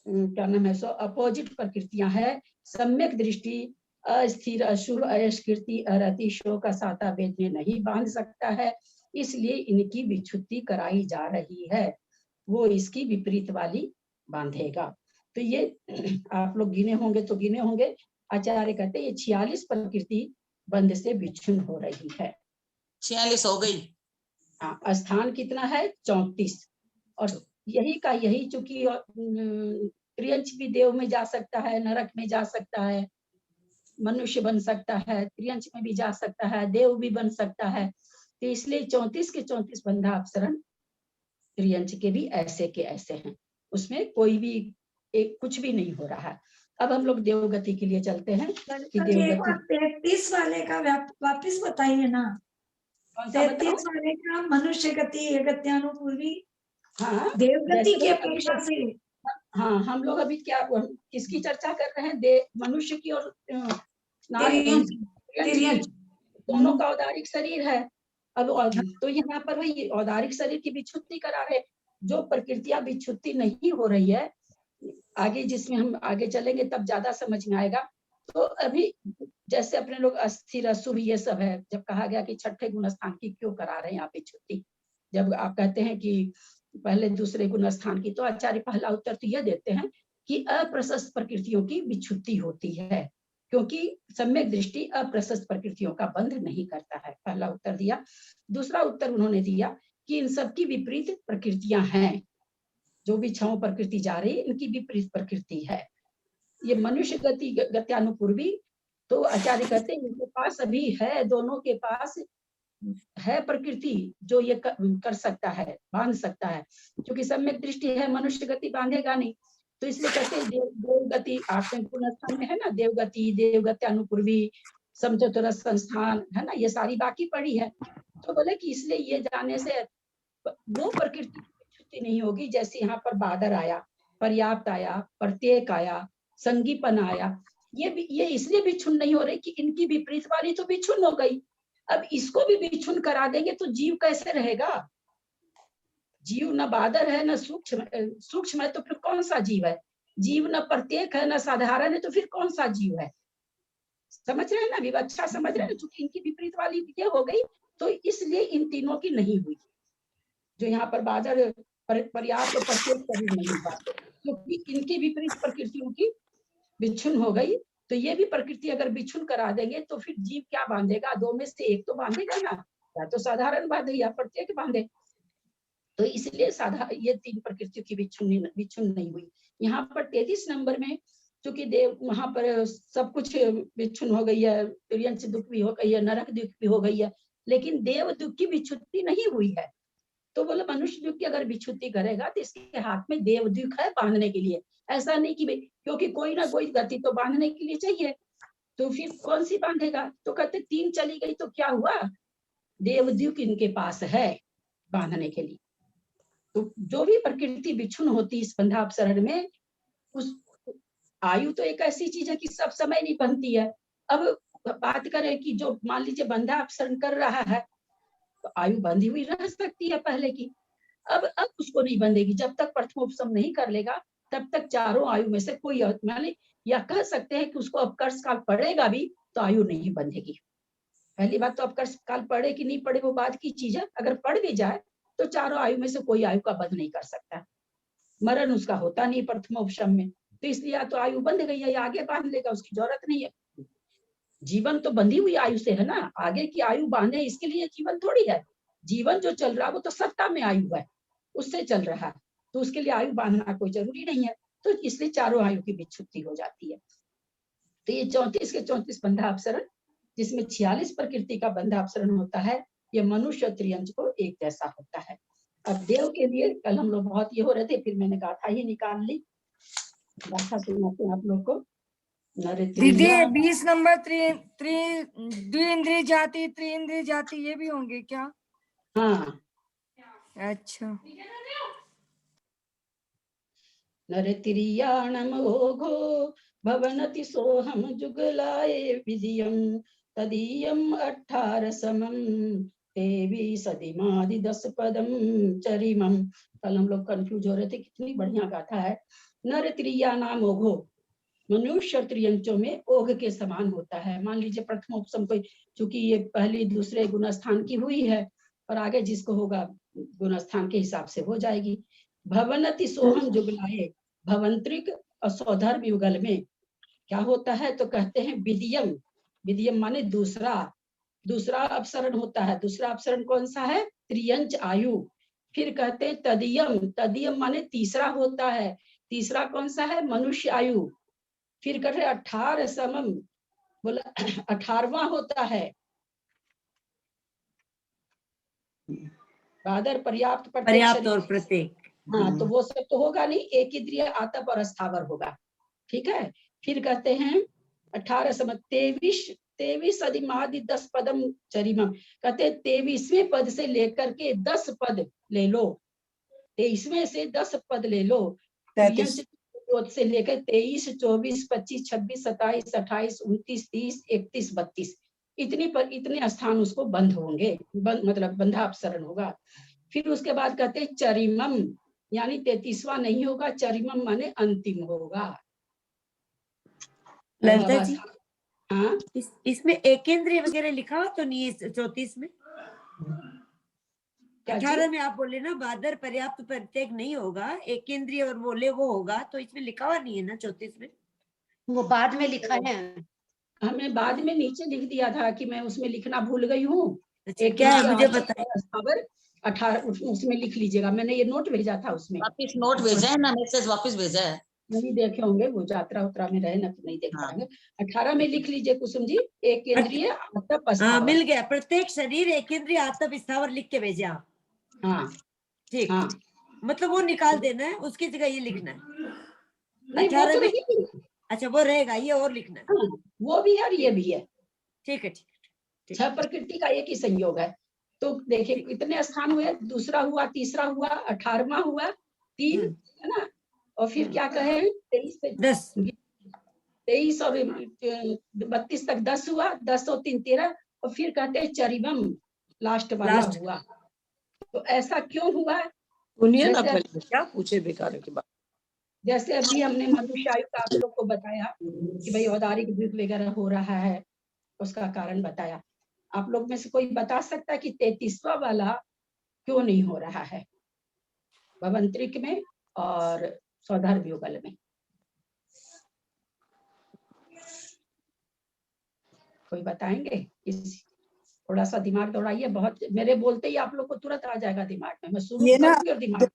क्या नाम है, सो अपोजिट प्रकृतियां है, सम्यक दृष्टि, अस्थिर, अशुभ, अयस्कृति, अरति, शोक, साता, वेदनीय नहीं बांध सकता है, इसलिए इनकी विच्छुत्ति कराई जा रही है, वो इसकी विपरीत वाली बांधेगा। तो ये आप लोग गिने होंगे तो गिने होंगे, आचार्य कहते हैं ये 46 प्रकृति बंध से विच्छिन्न हो रही है। 46 हो गई। हाँ, स्थान कितना है? 34, और यही का यही, चूंकि त्रियंच भी देव में जा सकता है, नरक में जा सकता है, मनुष्य बन सकता है, त्रियंच में भी जा सकता है, देव भी बन सकता है, तो इसलिए 34 के 34 बंधा अपसरण त्रियंच के भी ऐसे के ऐसे हैं, उसमें कोई भी एक कुछ भी नहीं हो रहा है। अब हम लोग देवगति के लिए चलते हैं कि एक देवगति बार 33 वाले का वापिस बताइए ना। कौन सा बताऊं? 33 वाले का मनुष्य गति गत्यानुपूर्वी हाँ, देवगति जैसे की अभी अपेक्षा से। हाँ, हम लोग अभी क्या किसकी चर्चा कर रहे हैं? मनुष्य की और तिर्यंच की। दोनों का औदारिक शरीर है। अब तो यहाँ पर वही औदारिक शरीर की विच्छुत्ति करा रहे, जो प्रकृतियां विच्छुत्ति नहीं हो रही है, आगे जिसमें हम आगे चलेंगे तब ज्यादा समझ में आएगा। तो अभी जैसे अपने लोग अस्थिर अशुभ ये सब है, जब कहा गया कि छठे गुण स्थान की क्यों करा रहे हैं यहाँ पे छुट्टी, जब आप कहते हैं कि पहले दूसरे गुण स्थान की, तो आचार्य पहला उत्तर तो यह देते हैं कि अप्रशस्त प्रकृतियों की विच्छुत्ति होती है, क्योंकि सम्यक दृष्टि अप्रशस्त प्रकृतियों का बंध नहीं करता है। पहला उत्तर दिया। दूसरा उत्तर उन्होंने दिया कि इन सबकी विपरीत प्रकृतियां हैं, जो भी छह प्रकृति जा रही है इनकी विपरीत प्रकृति है। ये मनुष्य गति गत्यानुपूर्वी, तो आचार्य कहते हैं इनके पास अभी है, दोनों के पास है प्रकृति जो ये कर सकता है, बांध सकता है, क्योंकि सम्यक दृष्टि है, मनुष्य गति बांधेगा नहीं। तो इसलिए कहते हैं देवगति 8वें गुण स्थान में है ना, देवगति, देवगत्यानुपूर्वी, समचतुरस्र संस्थान है ना, ये सारी बाकी पड़ी है। तो बोले कि इसलिए ये जाने से वो प्रकृति की नहीं होगी, जैसे यहाँ पर बादर आया, पर्याप्त आया, प्रत्येक आया, संगीपन आया, ये इसलिए विच्छुन्न नहीं हो रही कि इनकी विपरीत वाली तो विच्छुन्न हो गई। अब इसको भी विच्छुन्न करा देंगे तो जीव कैसे रहेगा? जीव न बादर है न सूक्ष्म है, तो फिर कौन सा जीव है? जीव न प्रत्येक है न साधारण है, तो फिर कौन सा जीव है? समझ रहे हैं ना, विवक्षा समझ रहे हैं? चूंकि इनकी विपरीत वाली ये हो गई, तो इसलिए इन तीनों की नहीं हुई। जो यहाँ पर बादर पर्याप्त प्रत्येक शरीर नहीं हुआ, क्योंकि इनकी विपरीत प्रकृतियों की विच्छुन्न हो गई। तो ये भी प्रकृति अगर विच्छुन्न करा देंगे तो फिर जीव क्या बांधेगा? दो में से एक तो बांधेगा ना, या तो साधारण बांधे या प्रत्येक बांधे। तो इसलिए ये तीन प्रकृतियों की विच्छुन्न नहीं हुई। यहाँ पर 33 नंबर में चूंकि देव वहां पर सब कुछ विच्छुन्न हो गई है, तिर्यंच दुख भी हो गई है, नरक दुख भी हो गई है, लेकिन देव दुख की विच्छुत्ति नहीं हुई है। तो बोले मनुष्य दुख की अगर विच्छुत्ति करेगा तो इसके हाथ में देव दुख है बांधने के लिए। ऐसा नहीं कि क्योंकि कोई ना कोई गति तो बांधने के लिए चाहिए, तो फिर कौन सी बांधेगा? तो कहते 3 चली गई तो क्या हुआ? देव दुख इनके पास है बांधने के लिए। तो जो भी प्रकृति विच्छुन्न होती इस बंधापसरण में, उस आयु तो एक ऐसी चीज है कि सब समय नहीं बनती है। अब बात करें कि जो मान लीजिए बंधापसरण कर रहा है, तो आयु बंधी हुई रह सकती है पहले की, अब उसको नहीं बंधेगी। जब तक प्रथमोपशम नहीं कर लेगा तब तक चारों आयु में से कोई माने, या कह सकते हैं कि उसको अपकर्ष काल पड़ेगा भी तो आयु नहीं बंधेगी। पहली बात तो अपकर्ष काल पड़े कि नहीं पड़े वो बात की चीज है, अगर पड़ भी जाए तो चारों आयु में से कोई आयु का बंध नहीं कर सकता। मरण उसका होता नहीं प्रथमोपशम में, तो इसलिए या तो आयु बंध गई है या आगे बांध लेगा, उसकी जरूरत नहीं है। जीवन तो बंधी हुई आयु से है ना, आगे की आयु बांधे इसके लिए जीवन थोड़ी है। जीवन जो चल रहा है वो तो सत्ता में आयु है, उससे चल रहा है, तो उसके लिए आयु बांधना कोई जरूरी नहीं है। तो इसलिए चारों आयु की विच्छुत्ति हो जाती है। तो ये 34 के 34 बंधापसरण, जिसमें 46 प्रकृति का बंधापसरण होता है, ये मनुष्य और त्रियंच को एक जैसा होता है। अब देव के लिए कल हम लोग बहुत ये हो रहे थे, फिर मैंने गाथा ही निकाल ली। गाथा सुनाते हैं आप लोग को। दीदी 20 नंबर द्विइंद्रिय जाति, त्रिइंद्रिय जाति ये भी होंगे क्या? हाँ, अच्छा। नरतिरियाणम ओघो भवनति सोहम जुगलाए विधियम तदीयम 18 समम देवी सदिमादि 10 पदम चरिमम। कल हम लोग कंफ्यूज हो रहे थे, कितनी बढ़िया गाथा है। नरतिरिया नाम ओघो, मनुष्य और त्रियंचों में ओघ के समान होता है। मान लीजिए प्रथमोपशम कोई, चूंकि ये पहली दूसरे गुणस्थान की हुई है और आगे जिसको होगा गुणस्थान के हिसाब से हो जाएगी। भवनति सोहम जुगलाए, भवंत्रिक और सौधर्म युगल में क्या होता है? तो कहते हैं विदियम, विदियम माने दूसरा अपसरण होता है। दूसरा अपसरण कौन सा है? त्रियंच आयु। फिर कहते हैं तदीयम, तदीयम माने तीसरा होता है। तीसरा कौन सा है? मनुष्य आयु। फिर कहते हैं 18 समम, बोला 18वां होता है। बादर पर्याप्त और प्रत्येक। हाँ, तो वो सब तो होगा नहीं, एक इंद्रिय आतप और स्थावर होगा। ठीक है, फिर कहते हैं 18 23 अधिमादि 10 पदम चरिमम, कहते 23वें पद से लेकर के 10 पद ले लो, 23वें से 10 पद ले लो, 33 से लेकर 23 24 25 26 27 28 29 30 31 32 इतने स्थान उसको बंद होंगे, मतलब बंधापसरण होगा। फिर उसके बाद कहते हैं चरिमम, यानी 33वां नहीं होगा, चरिमम माने अंतिम होगा। ललिता जी, हाँ इसमें एकेंद्रीय वगैरह लिखा हुआ तो नहीं है 34 में? 18 में आप बोले ना बादर पर्याप्त प्रत्येक नहीं होगा, एकेंद्रीय और बोले वो होगा, तो इसमें लिखा हुआ नहीं है ना 34 में? वो बाद में लिखा है, हमें बाद में नीचे लिख दिया था कि मैं उसमें लिखना भूल गई हूँ। क्या है मुझे बताइए। 18 उसमें लिख लीजिएगा, मैंने ये नोट भेजा था, उसमें वापिस नोट भेजा है ना, मैसेज वापिस भेजा है। नहीं देखे होंगे, वो यात्रा उत्रा में रहे ना तो नहीं देख पाएंगे। 18 में लिख लीजिए कुसुम जी, एक केंद्रीय आतप स्थावर। मिल गया, प्रत्येक शरीर एक केंद्रीय आतप स्थावर लिख के भेजे आप। हाँ ठीक, हाँ, मतलब वो निकाल देना है, उसकी जगह ये लिखना है। नहीं वो तो नहीं, अच्छा वो रहेगा, ये और लिखना है। हाँ, वो भी है और ये भी है। ठीक है, ठीक। 6 प्रकृति का एक ही संयोग है। तो देखिए कितने स्थान हुए, दूसरा हुआ, तीसरा हुआ, 18वां हुआ, 3 है ना, और फिर क्या कहे 23 से 10, 23 और 32 तक 10 हुआ, 10 और 3 13, और फिर कहते हैं चरिमम लास्ट वाला हुआ। तो ऐसा क्यों हुआ? सुनिए ना पहले, क्या पूछे बेकार की बात। जैसे अभी हमने मनुष्य आयु का आप लोग को बताया कि भाई औदारिक द्वीप वगैरह हो रहा है, उसका कारण बताया। आप लोग में से कोई बता सकता है कि 33वां वाला क्यों नहीं हो रहा है भवंतरिक में और सौधर्म युगल में? कोई बताएंगे? थोड़ा सा दिमाग दौड़ाइए, बहुत मेरे बोलते ही आप लोग को तुरंत आ जाएगा दिमाग में, मैं शुरू करूंगी और दिमाग।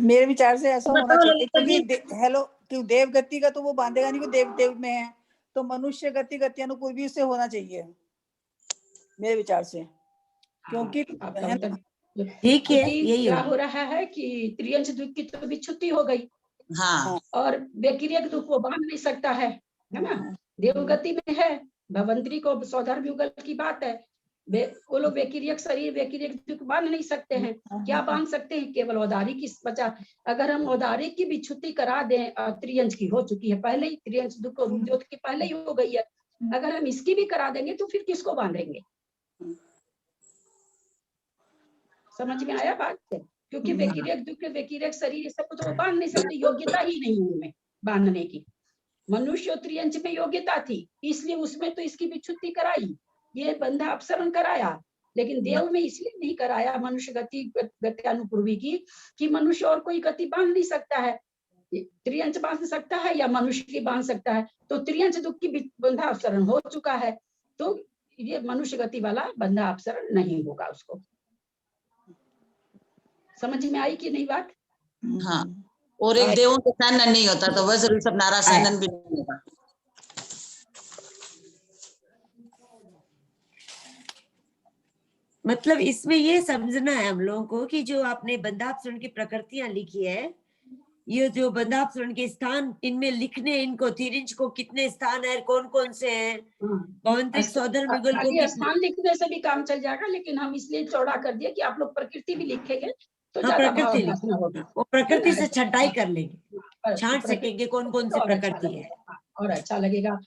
मेरे विचार से ऐसा होना चाहिए क्योंकि हेलो क्यों देव गति का तो वो बांधेगा नहीं, देव देव में है, तो मनुष्य गति गति अनुकूल भी से होना चाहिए मेरे विचार से, क्योंकि ठीक है, यही क्या हो रहा है कि त्रियंश दुख की तो विच्छुत्ति हो गई, हाँ, और व्यक्तिगत दुख वो बांध नहीं सकता है ना, देवगति में है, भवंतरी को सौधर्म युगल की बात है, वो लोग व्यक्तिगत शरीर व्यक्तिगत दुख बांध नहीं सकते हैं। क्या बांध सकते हैं? केवल औदारी की बचा। अगर हम औदारी की विच्छुत्ति करा दें, त्रियंश की हो चुकी है पहले ही, त्रियंश दुख ज्योत की पहले ही हो गई है, अगर हम इसकी भी करा देंगे तो फिर किसको बांधेंगे? समझ में आया बात? क्योंकि व्यक्तिगत दुख व्यक्तिगत शरीर ये सब कुछ वो बांध नहीं सकते, योग्यता ही नहीं उनमें बांधने की। मनुष्य और त्रियंश में योग्यता थी, इसलिए उसमें तो इसकी विच्छुत्ति कराई, ये बंधा अपसरण कराया, लेकिन देव में इसलिए नहीं कराया मनुष्य गति अनुपूर्वी की कि मनुष्य और कोई गति बांध नहीं सकता है, त्रियंश बांध सकता है या मनुष्य की बांध सकता है, तो त्रियंश दुख की बंधा अपसरण हो चुका है, तो ये मनुष्य गति वाला बंधा अपसरण नहीं होगा उसको। समझ में आई कि नहीं बात? हाँ, और एक देवों के सैनन नहीं होता तो वह जरूर सब नारा सैनन भी नहीं होगा। मतलब इसमें ये समझना है हम लोगों को कि जो आपने बंधापसरण की प्रकृतियां लिखी है, ये जो बंधापसरण के स्थान इनमें लिखने, इनको तिरिंच को कितने स्थान है, कौन कौन से हैं, भवंतरिक सौधर्म युगल को स्थान लिखने से भी काम चल जाएगा, लेकिन हम इसलिए चौड़ा कर दिया कि आप लोग प्रकृति भी लिखेंगे तो ज्यादा प्रकृति होगी, वो प्रकृति से छटाई कर लेंगे, छांट सकेंगे कौन कौन सी प्रकृति है और अच्छा लगेगा,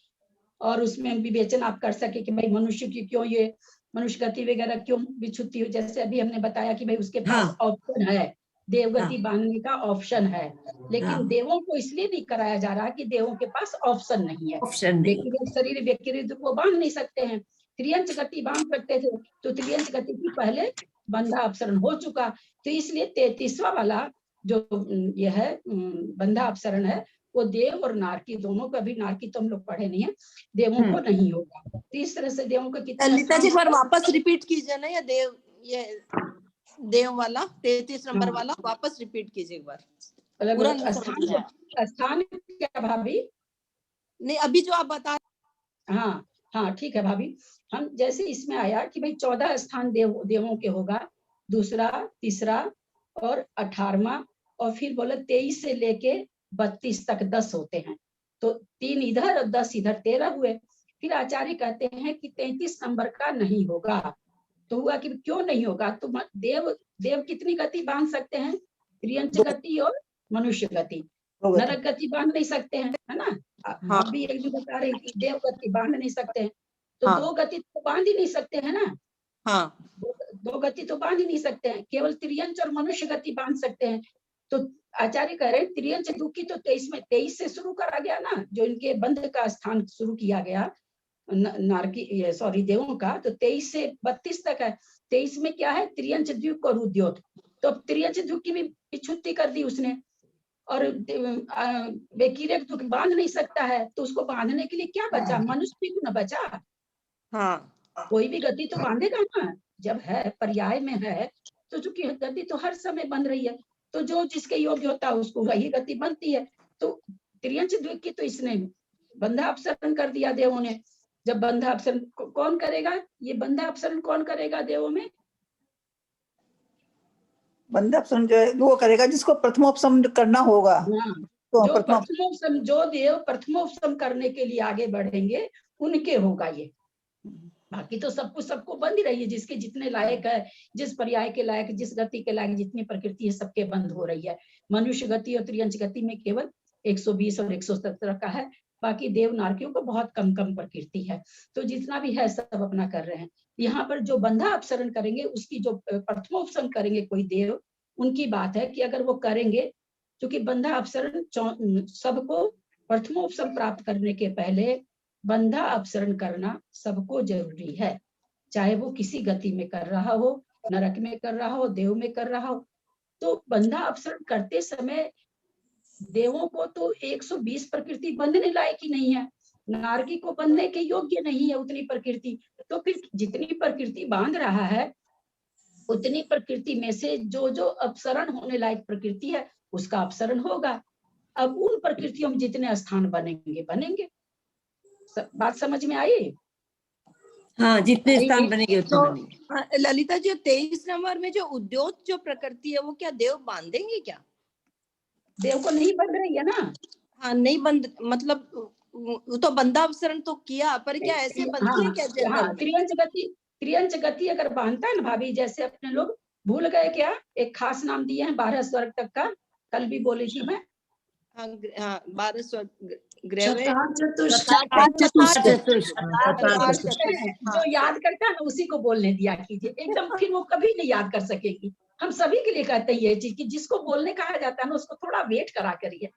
और उसमें विवेचन आप कर सके कि भाई मनुष्य की क्यों ये मनुष्य गति वगैरह क्यों विच्छुत्ति हो। जैसे अभी हमने बताया कि भाई उसके पास ऑप्शन है, देवगति बांधने का ऑप्शन है, लेकिन देवों को इसलिए नहीं कराया जा रहा कि देवों के पास ऑप्शन नहीं है, व्यक्तिगत शरीर व्यक्तिगत को बांध नहीं सकते हैं, त्रियंश गति बांध सकते थे, तो त्रियंश गति की पहले बंधा अपसरण हो चुका, तो इसलिए 33वां वाला जो ये है बंधा अपसरण है वो देव और नारकी दोनों का भी, नारकी तो हम लोग पढ़े नहीं है, देवों को नहीं होगा। तो इस तरह से देवों का कितना ललिता जी पर वापस रिपीट कीजिए ना, ये देव, ये देव वाला 33 नंबर वाला वापस रिपीट कीजिए एक बार। स्थान क्या भाभी? नहीं अभी जो आप बता, हाँ हाँ ठीक है भाभी। हम जैसे इसमें आया कि भाई 14 स्थान देवों के होगा, दूसरा तीसरा और 18वां, और फिर बोले 23 से लेके 32 तक 10 होते हैं, तो 3 इधर और 10 इधर, 13 हुए। फिर आचार्य कहते हैं कि 33 नंबर का नहीं होगा। तो हुआ कि क्यों नहीं होगा? तो देव कितनी गति बांध सकते हैं? त्रियंच गति और मनुष्य गति। नरक गति बांध नहीं सकते हैं, है ना? आप भी एक दिन बता रही थी देव गति बांध नहीं सकते हैं, तो हाँ। 2 गति तो बांध ही नहीं सकते हैं ना। हाँ, 2 गति तो बांध ही नहीं सकते हैं, केवल त्रियंच और मनुष्य गति बांध सकते हैं। तो आचार्य कह रहे हैं त्रियंच दुखी तो 23 से शुरू करा गया ना, जो इनके बंध का स्थान शुरू किया गया देवों का, तो 23 से 32 तक है। 23 में क्या है? त्रियंच द्वीप और उद्योत। तो अब त्रियंच द्वीप की भी पिछुत्ति कर दी उसने, और बेकीरक दुख बांध नहीं सकता है, तो उसको बांधने के लिए क्या बचा? मनुष्य भी न बचा। हाँ, कोई भी गति तो बांधेगा ना, जब है पर्याय में है तो चूंकि गति तो हर समय बन रही है, तो जो जिसके योग्य होता है उसको वही गति बनती है। तो त्रियंच द्वीप की तो इसने बंधा अपसरण कर दिया देवों ने। जब बंधा अपसरण कौन करेगा? ये बंधा अपसरण कौन करेगा देवों में? बंधा अपसरण जो है वो करेगा जिसको प्रथमोपसम करना होगा। हाँ, तो जो देव प्रथमोपसम करने के लिए आगे बढ़ेंगे उनके होगा ये। बाकी तो सबको बंद ही रही है, जिसके जितने लायक है, जिस पर्याय के लायक, जिस गति के लायक, जितनी प्रकृति है, सबके बंद हो रही है। मनुष्य गति और त्रियंच गति में केवल 120 और 117 का है, बाकी देव नारकियों को बहुत कम प्रकृति है। तो जितना भी है सब अपना कर रहे हैं। यहाँ पर जो बंधा अपसरण करेंगे, उसकी जो प्रथमोपसम करेंगे कोई देव, उनकी बात है कि अगर वो करेंगे, क्योंकि बंधा अपसरण सबको प्रथमोपसम प्राप्त करने के पहले बंधा अपसरण करना सबको जरूरी है, चाहे वो किसी गति में कर रहा हो, नरक में कर रहा हो, देव में कर रहा हो। तो बंधा अपसरण करते समय देवों को तो 120 प्रकृति बंधने लायक ही नहीं है, नारकी को बंधने के योग्य नहीं है उतनी प्रकृति। तो फिर जितनी प्रकृति बांध रहा है, उतनी प्रकृति में से जो जो अपसरण होने लायक प्रकृति है उसका अपसरण होगा। अब उन प्रकृतियों में जितने स्थान बनेंगे। बात समझ में आई? हाँ, जितने स्थान बनेंगे उतने बनेंगे। ललिता जी 23 नंबर में जो उद्योत जो प्रकृति है वो क्या देव बांधेंगे क्या? देव को नहीं बंध रही है ना। हाँ, नहीं बंध, मतलब वो तो बंधा अपसरण तो किया, पर क्या ऐसे बंधती है क्या जनरल? त्रियंच गति अगर बांधता है ना भाभी, जैसे अपने लोग भूल गए क्या, एक खास नाम दिए हैं 12 स्वर्ग तक का, कल भी बोली थी मैं। हाँ, 12 स्वर्ग जो याद करता है ना उसी को बोलने दिया कीजिए एकदम, फिर वो कभी नहीं याद कर सकेगी। हम सभी के लिए कहते हैं ये चीज कि जिसको बोलने कहा जाता है ना उसको थोड़ा वेट करा करिए।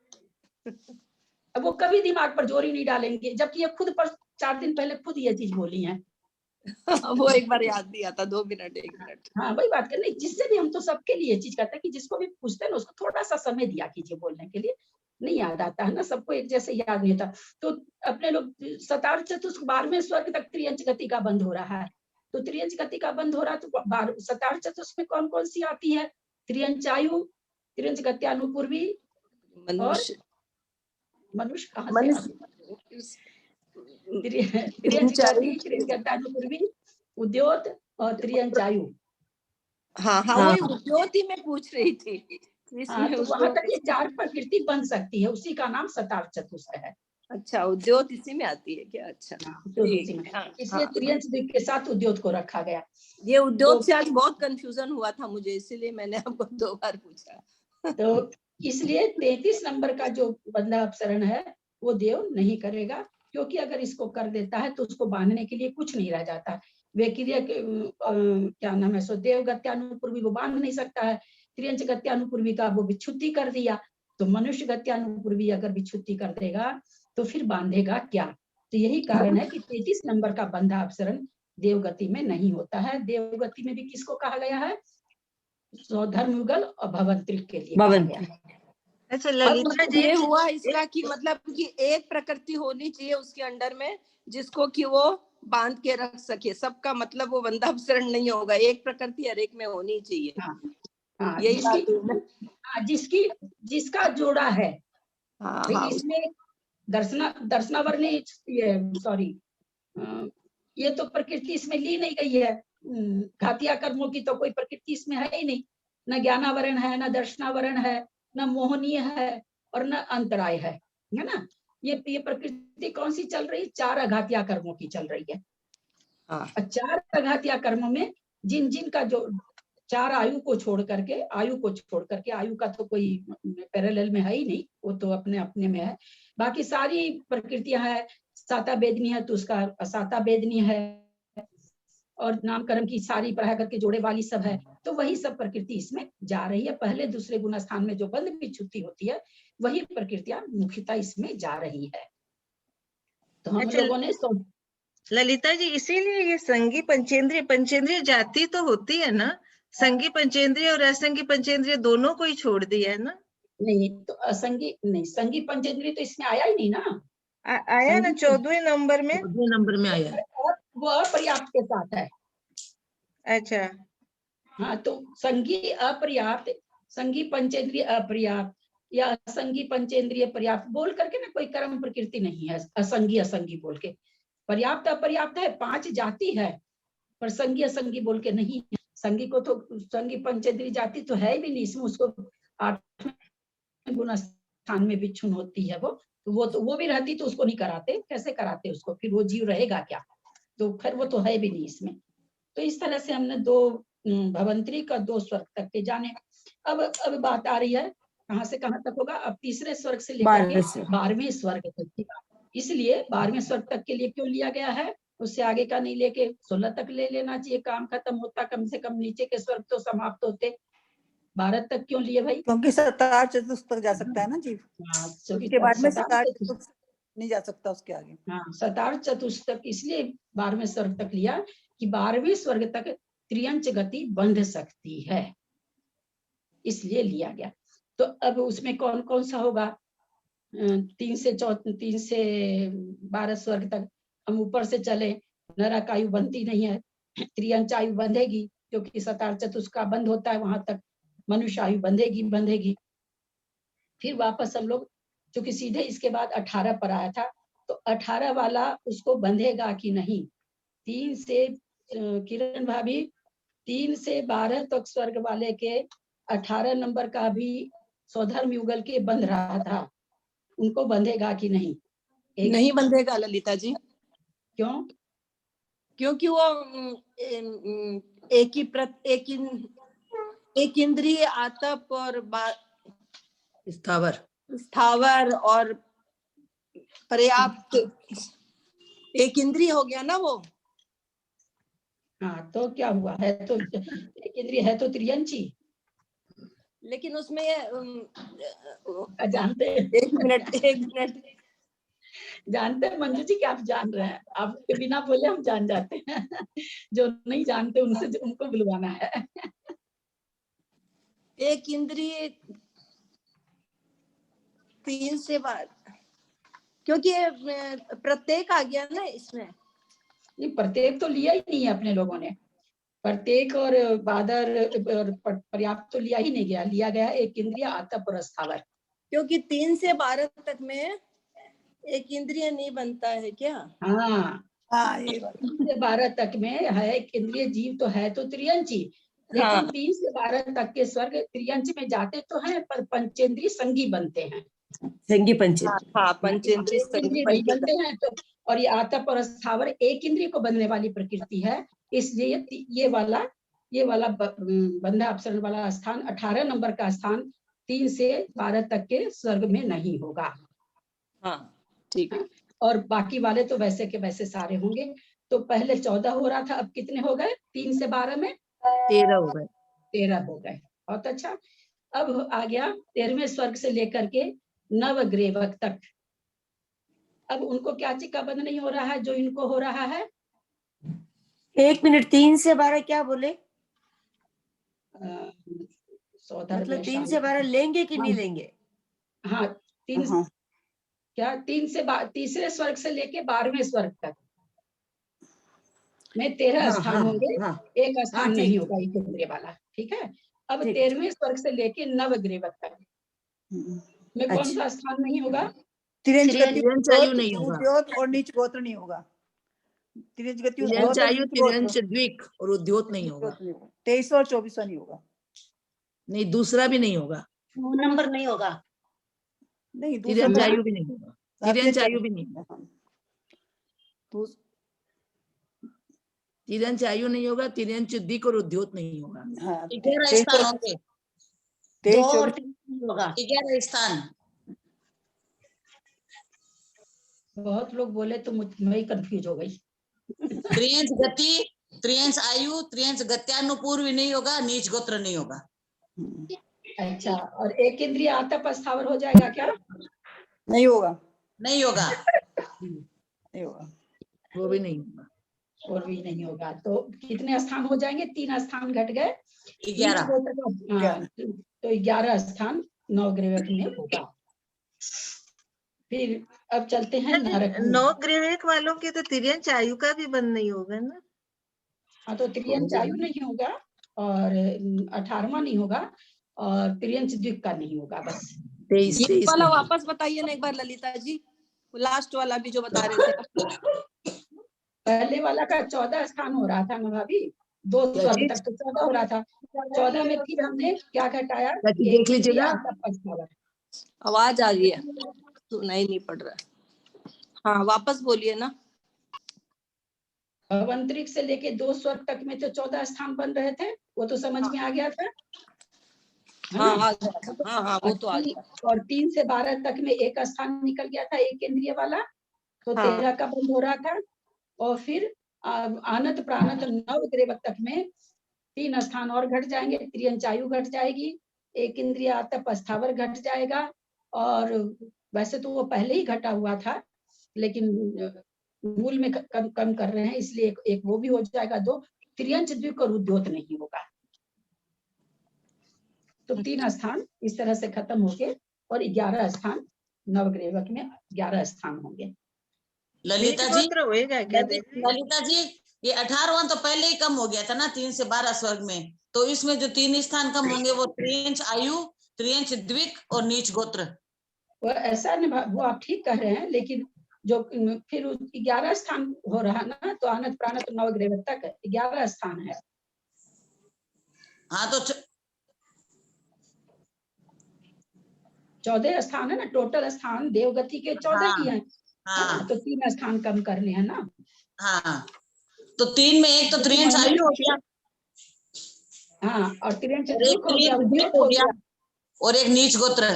अब वो कभी दिमाग पर जोर ही नहीं डालेंगे, जबकि ये खुद पर 4 दिन पहले खुद ये चीज बोली है। वो एक बार याद नहीं आता, 2 मिनट 1 मिनट। हाँ, वही बात करनी, जिससे भी हम तो सबके लिए चीज कहते हैं कि जिसको भी पूछते हैं ना उसको थोड़ा सा समय दिया कीजिए बोलने के लिए। नहीं याद आता है ना, सबको एक जैसे याद नहीं होता। तो अपने लोग सतार चतुष्क 12वें स्वर्ग तक त्रियंच गति का बंद हो रहा है। तो त्रियंच गति का बंद हो रहा है, तो सतार चतुष्क में कौन कौन सी आती है? त्रियंचायु, त्रियंच गत्यानुपूर्वी और मनुष्य कहाँ से आती है? त्रियंच गति, त्रियंच गत्यानुपूर्वी, उद्योत और त्रियंचायु। हाँ, वही उद्योत ही मैं पूछ रही थी। हाँ, तो वहां तक ये 4 प्रकृति बन सकती है, उसी का नाम सतार चतुष्क है। अच्छा, उद्योत इसी में आती है क्या? अच्छा, इसलिए त्रियंच द्वीप के साथ उद्योत को रखा गया। ये उद्योत से आज बहुत कंफ्यूजन हुआ था मुझे, इसीलिए मैंने आपको 2 बार पूछा। तो इसलिए 33 नंबर का जो बंधा अपसरण है वो देव नहीं करेगा, क्योंकि अगर इसको कर देता है तो उसको बांधने के लिए कुछ नहीं रह जाता। क्या नाम है, सो देव गत्यानुपूर्वी वो बांध नहीं सकता है। त्रियंच गत्यानुपूर्वी का वो विच्छुत्ति कर दिया, तो मनुष्य गत्यानुपूर्वी अगर विच्छुत्ति कर देगा तो फिर बांधेगा क्या? तो यही कारण है कि 33 नंबर का बंधा अपसरण देवगति में नहीं होता है। देवगति में भी किसको कहा गया है? धर्मयुगल और भवंत्रिक के लिए कहा गया है। अच्छा ललिता जी, ये हुआ इसका कि मतलब कि एक प्रकृति होनी चाहिए उसके अंडर में जिसको कि वो बांध के रख सके, सबका मतलब वो बंधा अपसरण नहीं होगा, एक प्रकृति हर एक में होनी चाहिए। हाँ, जिसका जोड़ा है। इसमें दर्शनावरणी ये तो प्रकृति इसमें ली नहीं गई है। घातिया कर्मों की तो कोई प्रकृति इसमें है ही नहीं, न ज्ञानावरण है, न दर्शनावरण है, न मोहनीय है और न अंतराय है ना। ये प्रकृति कौन सी चल रही, 4 अघातिया कर्मों की चल रही है। हाँ। 4 अघातिया कर्मों में जिन जिन का जो 4 आयु को छोड़ करके, आयु का तो कोई पैरेलल में है ही नहीं, वो तो अपने अपने में है। बाकी सारी प्रकृतियां है, साता वेदनी है तो उसका असाता वेदनी है, और नामकरण की सारी पढ़ा करके जोड़े वाली सब है, तो वही सब प्रकृति इसमें जा रही है। पहले दूसरे गुण स्थान में जो बंध विच्छुत्ति होती है वही प्रकृतियां मुख्यतः इसमें जा रही है। तो हम अच्छा, लोगों ने ललिता जी, इसीलिए ये संगी पंचेंद्रिय, पंचेंद्रिय जाति तो होती है ना, संगी पंचेंद्रिय और असंगी पंचेंद्रिय दोनों को ही छोड़ दिया है ना? नहीं, तो असंगी नहीं, संगी पंचेंद्रिय तो इसमें आया ही नहीं ना। आया ना 14वें नंबर में, 14वें नंबर में आया है। वो अपर्याप्त के साथ है। अच्छा, हाँ, तो संगी अपर्याप्त, संगी पंचेंद्रिय अपर्याप्त या असंगी पंचेंद्रिय पर्याप्त बोल करके ना कोई कर्म प्रकृति नहीं है। असंगी असंगी बोल के, पर्याप्त अपर्याप्त है, 5 जाति है, पर संगी असंगी बोल के नहीं है। संगी को तो संगी पंचेंद्रिय जाति तो है भी नहीं इसमें, उसको 8वें गुण स्थान में विच्छुन होती है वो तो वो भी रहती तो उसको नहीं कराते, कैसे कराते उसको, फिर वो जीव रहेगा क्या, तो खैर वो तो है भी नहीं इसमें। तो इस तरह से हमने 2 भवंतरी का 2 स्वर्ग तक के जाने। अब बात आ रही है कहाँ से कहाँ तक होगा। अब तीसरे स्वर्ग से लेकर के 12वें स्वर्ग तक की, इसलिए 12वें स्वर्ग तक के लिए क्यों लिया गया है, उससे आगे का नहीं लेके 16 तक ले लेना चाहिए, काम खत्म होता, कम से कम नीचे के स्वर्ग तो समाप्त होते। 12 तक क्यों लिए भाई? क्योंकि 17 चतुर्थ तक जा सकता है ना जीव, उसके बाद में 17 चतुर्थ नहीं जा सकता उसके आगे। हाँ, 17 चतुर्थ तक इसलिए 12वें स्वर्ग तक लिया कि 12वें स्वर्ग तक त्रियंच गति बंध सकती है, इसलिए लिया गया। तो अब उसमें कौन कौन सा होगा? 3 से 12 स्वर्ग तक हम ऊपर से चले, नरक आयु बनती नहीं है, त्रियंच आयु बंधेगी, क्योंकि 17 चतुर्थ का बंद होता है, वहां तक मनुष्य आयु बंधेगी। फिर वापस हम लोग, क्योंकि सीधे इसके बाद 18 पर आया था, तो 18 वाला उसको बंधेगा कि नहीं। 3 से किरण भाभी 3 से 12 तक स्वर्ग वाले के 18 नंबर का भी स्वधर्म युगल के बंध रहा था, उनको बंधेगा कि नहीं? नहीं बंधेगा ललिता जी। क्यों? क्योंकि वो एक इंद्रिय आतप और स्थावर और पर्याप्त एक इंद्रिय हो गया ना वो। हाँ, तो क्या हुआ है, तो एक इंद्रिय है तो त्रियंची, लेकिन उसमें जानते हैं। एक मिनट जानते हैं मंजू जी कि आप जान रहे हैं, आपके बिना बोले हम जान जाते हैं। जो नहीं जानते उनसे उनको बुलवाना है। एक इंद्रिय 3 से 12, क्योंकि प्रत्येक आ गया ना इसमें। ये प्रत्येक तो लिया ही नहीं है अपने लोगों ने, प्रत्येक और बादर और पर्याप्त तो लिया ही नहीं गया, लिया गया एक इंद्रिय आतप और स्थावर। क्योंकि 3 से 12 तक में एक इंद्रिय नहीं बनता है क्या? हाँ, ये 3 से 12 तक में है एक इंद्रिय, जीव तो है तो त्रियंची, लेकिन 3 से 12 तक के स्वर्ग त्रियंच में जाते तो हैं, पर पंचेंद्रिय संगी बनते हैं, संगी पंचेंद्रिय। हाँ, पंचेंद्रिय संगी नहीं बनते हैं। तो और ये आतप और स्थावर एक इंद्रिय को बनने वाली प्रकृति है, इसलिए ये वाला बंधा अपसरण वाला स्थान 18 नंबर का स्थान 3 से 12 तक के स्वर्ग में नहीं होगा। हाँ, ठीक है। और बाकी वाले तो वैसे के वैसे सारे होंगे। तो पहले 14 हो रहा था, अब कितने हो गए? 3 से 12 में 13 हो गए। 13 हो गए। बहुत अच्छा। अब आ गया 13वें स्वर्ग से लेकर के नवग्रेवक तक। अब उनको क्या चीज का बंध नहीं हो रहा है जो इनको हो रहा है? 1 मिनट, 3 से 12 क्या बोले? मतलब 3 से 12 लेंगे कि नहीं लेंगे? हाँ, 3 से तीसरे स्वर्ग से लेके 12वें स्वर्ग तक में 13 स्थान होंगे, एक स्थान नहीं होगा एक इंद्रिय वाला, ठीक है। अब 13वें स्वर्ग से लेके नवग्रेवक तक में कौन सा स्थान नहीं होगा? त्रियंच आयु नहीं होगा, उद्योत और नीच गोत्र नहीं होगा। त्रियंच गति त्रियंच आयु, त्रियंच द्विक और उद्योत नहीं होगा। 23 और 24 नहीं होगा। नहीं, दूसरा भी नहीं होगा, 9 नंबर नहीं होगा। नहीं, त्रियंच आयु भी नहीं होगा। तिर्यंच आयु भी नहीं, तो तिर्यंच आयु नहीं होगा, तिर्यंच दिक और उद्योत नहीं होगा। हाँ 11 स्थान होंगे, 23 2 और 24 3 होगा। 11 स्थान। बहुत लोग बोले तो मैं ही कंफ्यूज हो गई। त्रियंच गति, त्रियंच आयु, त्रियंच गत्यानुपूर्व नहीं होगा, नीच गोत्र नहीं होगा। अच्छा, और एक इंद्रिय आतप स्थावर हो जाएगा क्या? नहीं होगा, नहीं होगा, नहीं होगा, वो भी नहीं होगा, और भी नहीं होगा। तो कितने स्थान हो जाएंगे? 3 स्थान घट गए। 11। नीच गोत्र का, हाँ, तो 11 स्थान नवग्रह में होगा। फिर अब चलते हैं नरक। 9 ग्रेवेक वालों के तो तिर्यंच आयु का भी बंद नहीं होगा ना। हाँ, तो त्रियंच आयु नहीं होगा और 18वां नहीं होगा और त्रियंच द्विक का नहीं होगा। बस 23 वाला वापस बताइए ना एक बार ललिता जी, लास्ट वाला भी जो बता रहे थे। पहले वाला का 14 स्थान हो रहा था ना भाभी, 2 स्वर्ग तक तो 14 हो रहा था। 14 में फिर हमने क्या घटाया? देख लीजिए ना, आवाज आ गई है तो नहीं पढ़ रहा। हाँ वापस बोलिए ना। अंतरिक्ष से लेके 2 स्वर्ग तक में तो 14 स्थान बन रहे थे, वो तो समझ में आ गया था। हाँ हाँ वो तो आ गया। और 3 से 12 तक में एक स्थान निकल गया था, एक इंद्रिय वाला, तो हाँ। 13 का बंद हो रहा था। और फिर आनत प्राणत 9 ग्रेवक तक में 3 स्थान और घट जाएंगे। त्रियंच आयु घट जाएगी, एक इंद्रिय आतप स्थावर घट जाएगा। और वैसे तो वो पहले ही घटा हुआ था, लेकिन मूल में कम कर रहे हैं, इसलिए एक वो भी हो जाएगा। 2 त्रियंच द्विक और उद्योत नहीं होगा। तो 3 स्थान इस तरह से खत्म होंगे और 11 स्थान नवग्रेवक में 11 स्थान होंगे। ललिता जी, होएगा क्या? ललिता जी, ये 18वां तो पहले ही कम हो गया था ना, 3 से 12 स्वर्ग में। तो इसमें जो 3 स्थान कम होंगे वो त्रियंच आयु, त्रियंच द्विक और नीच गोत्र। वो ऐसा नहीं, वो आप ठीक कह रहे हैं, लेकिन जो फिर 11 स्थान हो रहा ना, तो आनत प्राणत नवग्रेवक तक 11 स्थान है। हाँ तो 14 स्थान है ना, टोटल स्थान देवगति के 14 ही हैं। हाँ, तो 3 स्थान कम कर ले है ना। हाँ, तो 3 में एक तो त्रियंच आयु हो गया, हाँ, और त्रियंच और एक द्विक हो गया, और एक नीच गोत्र।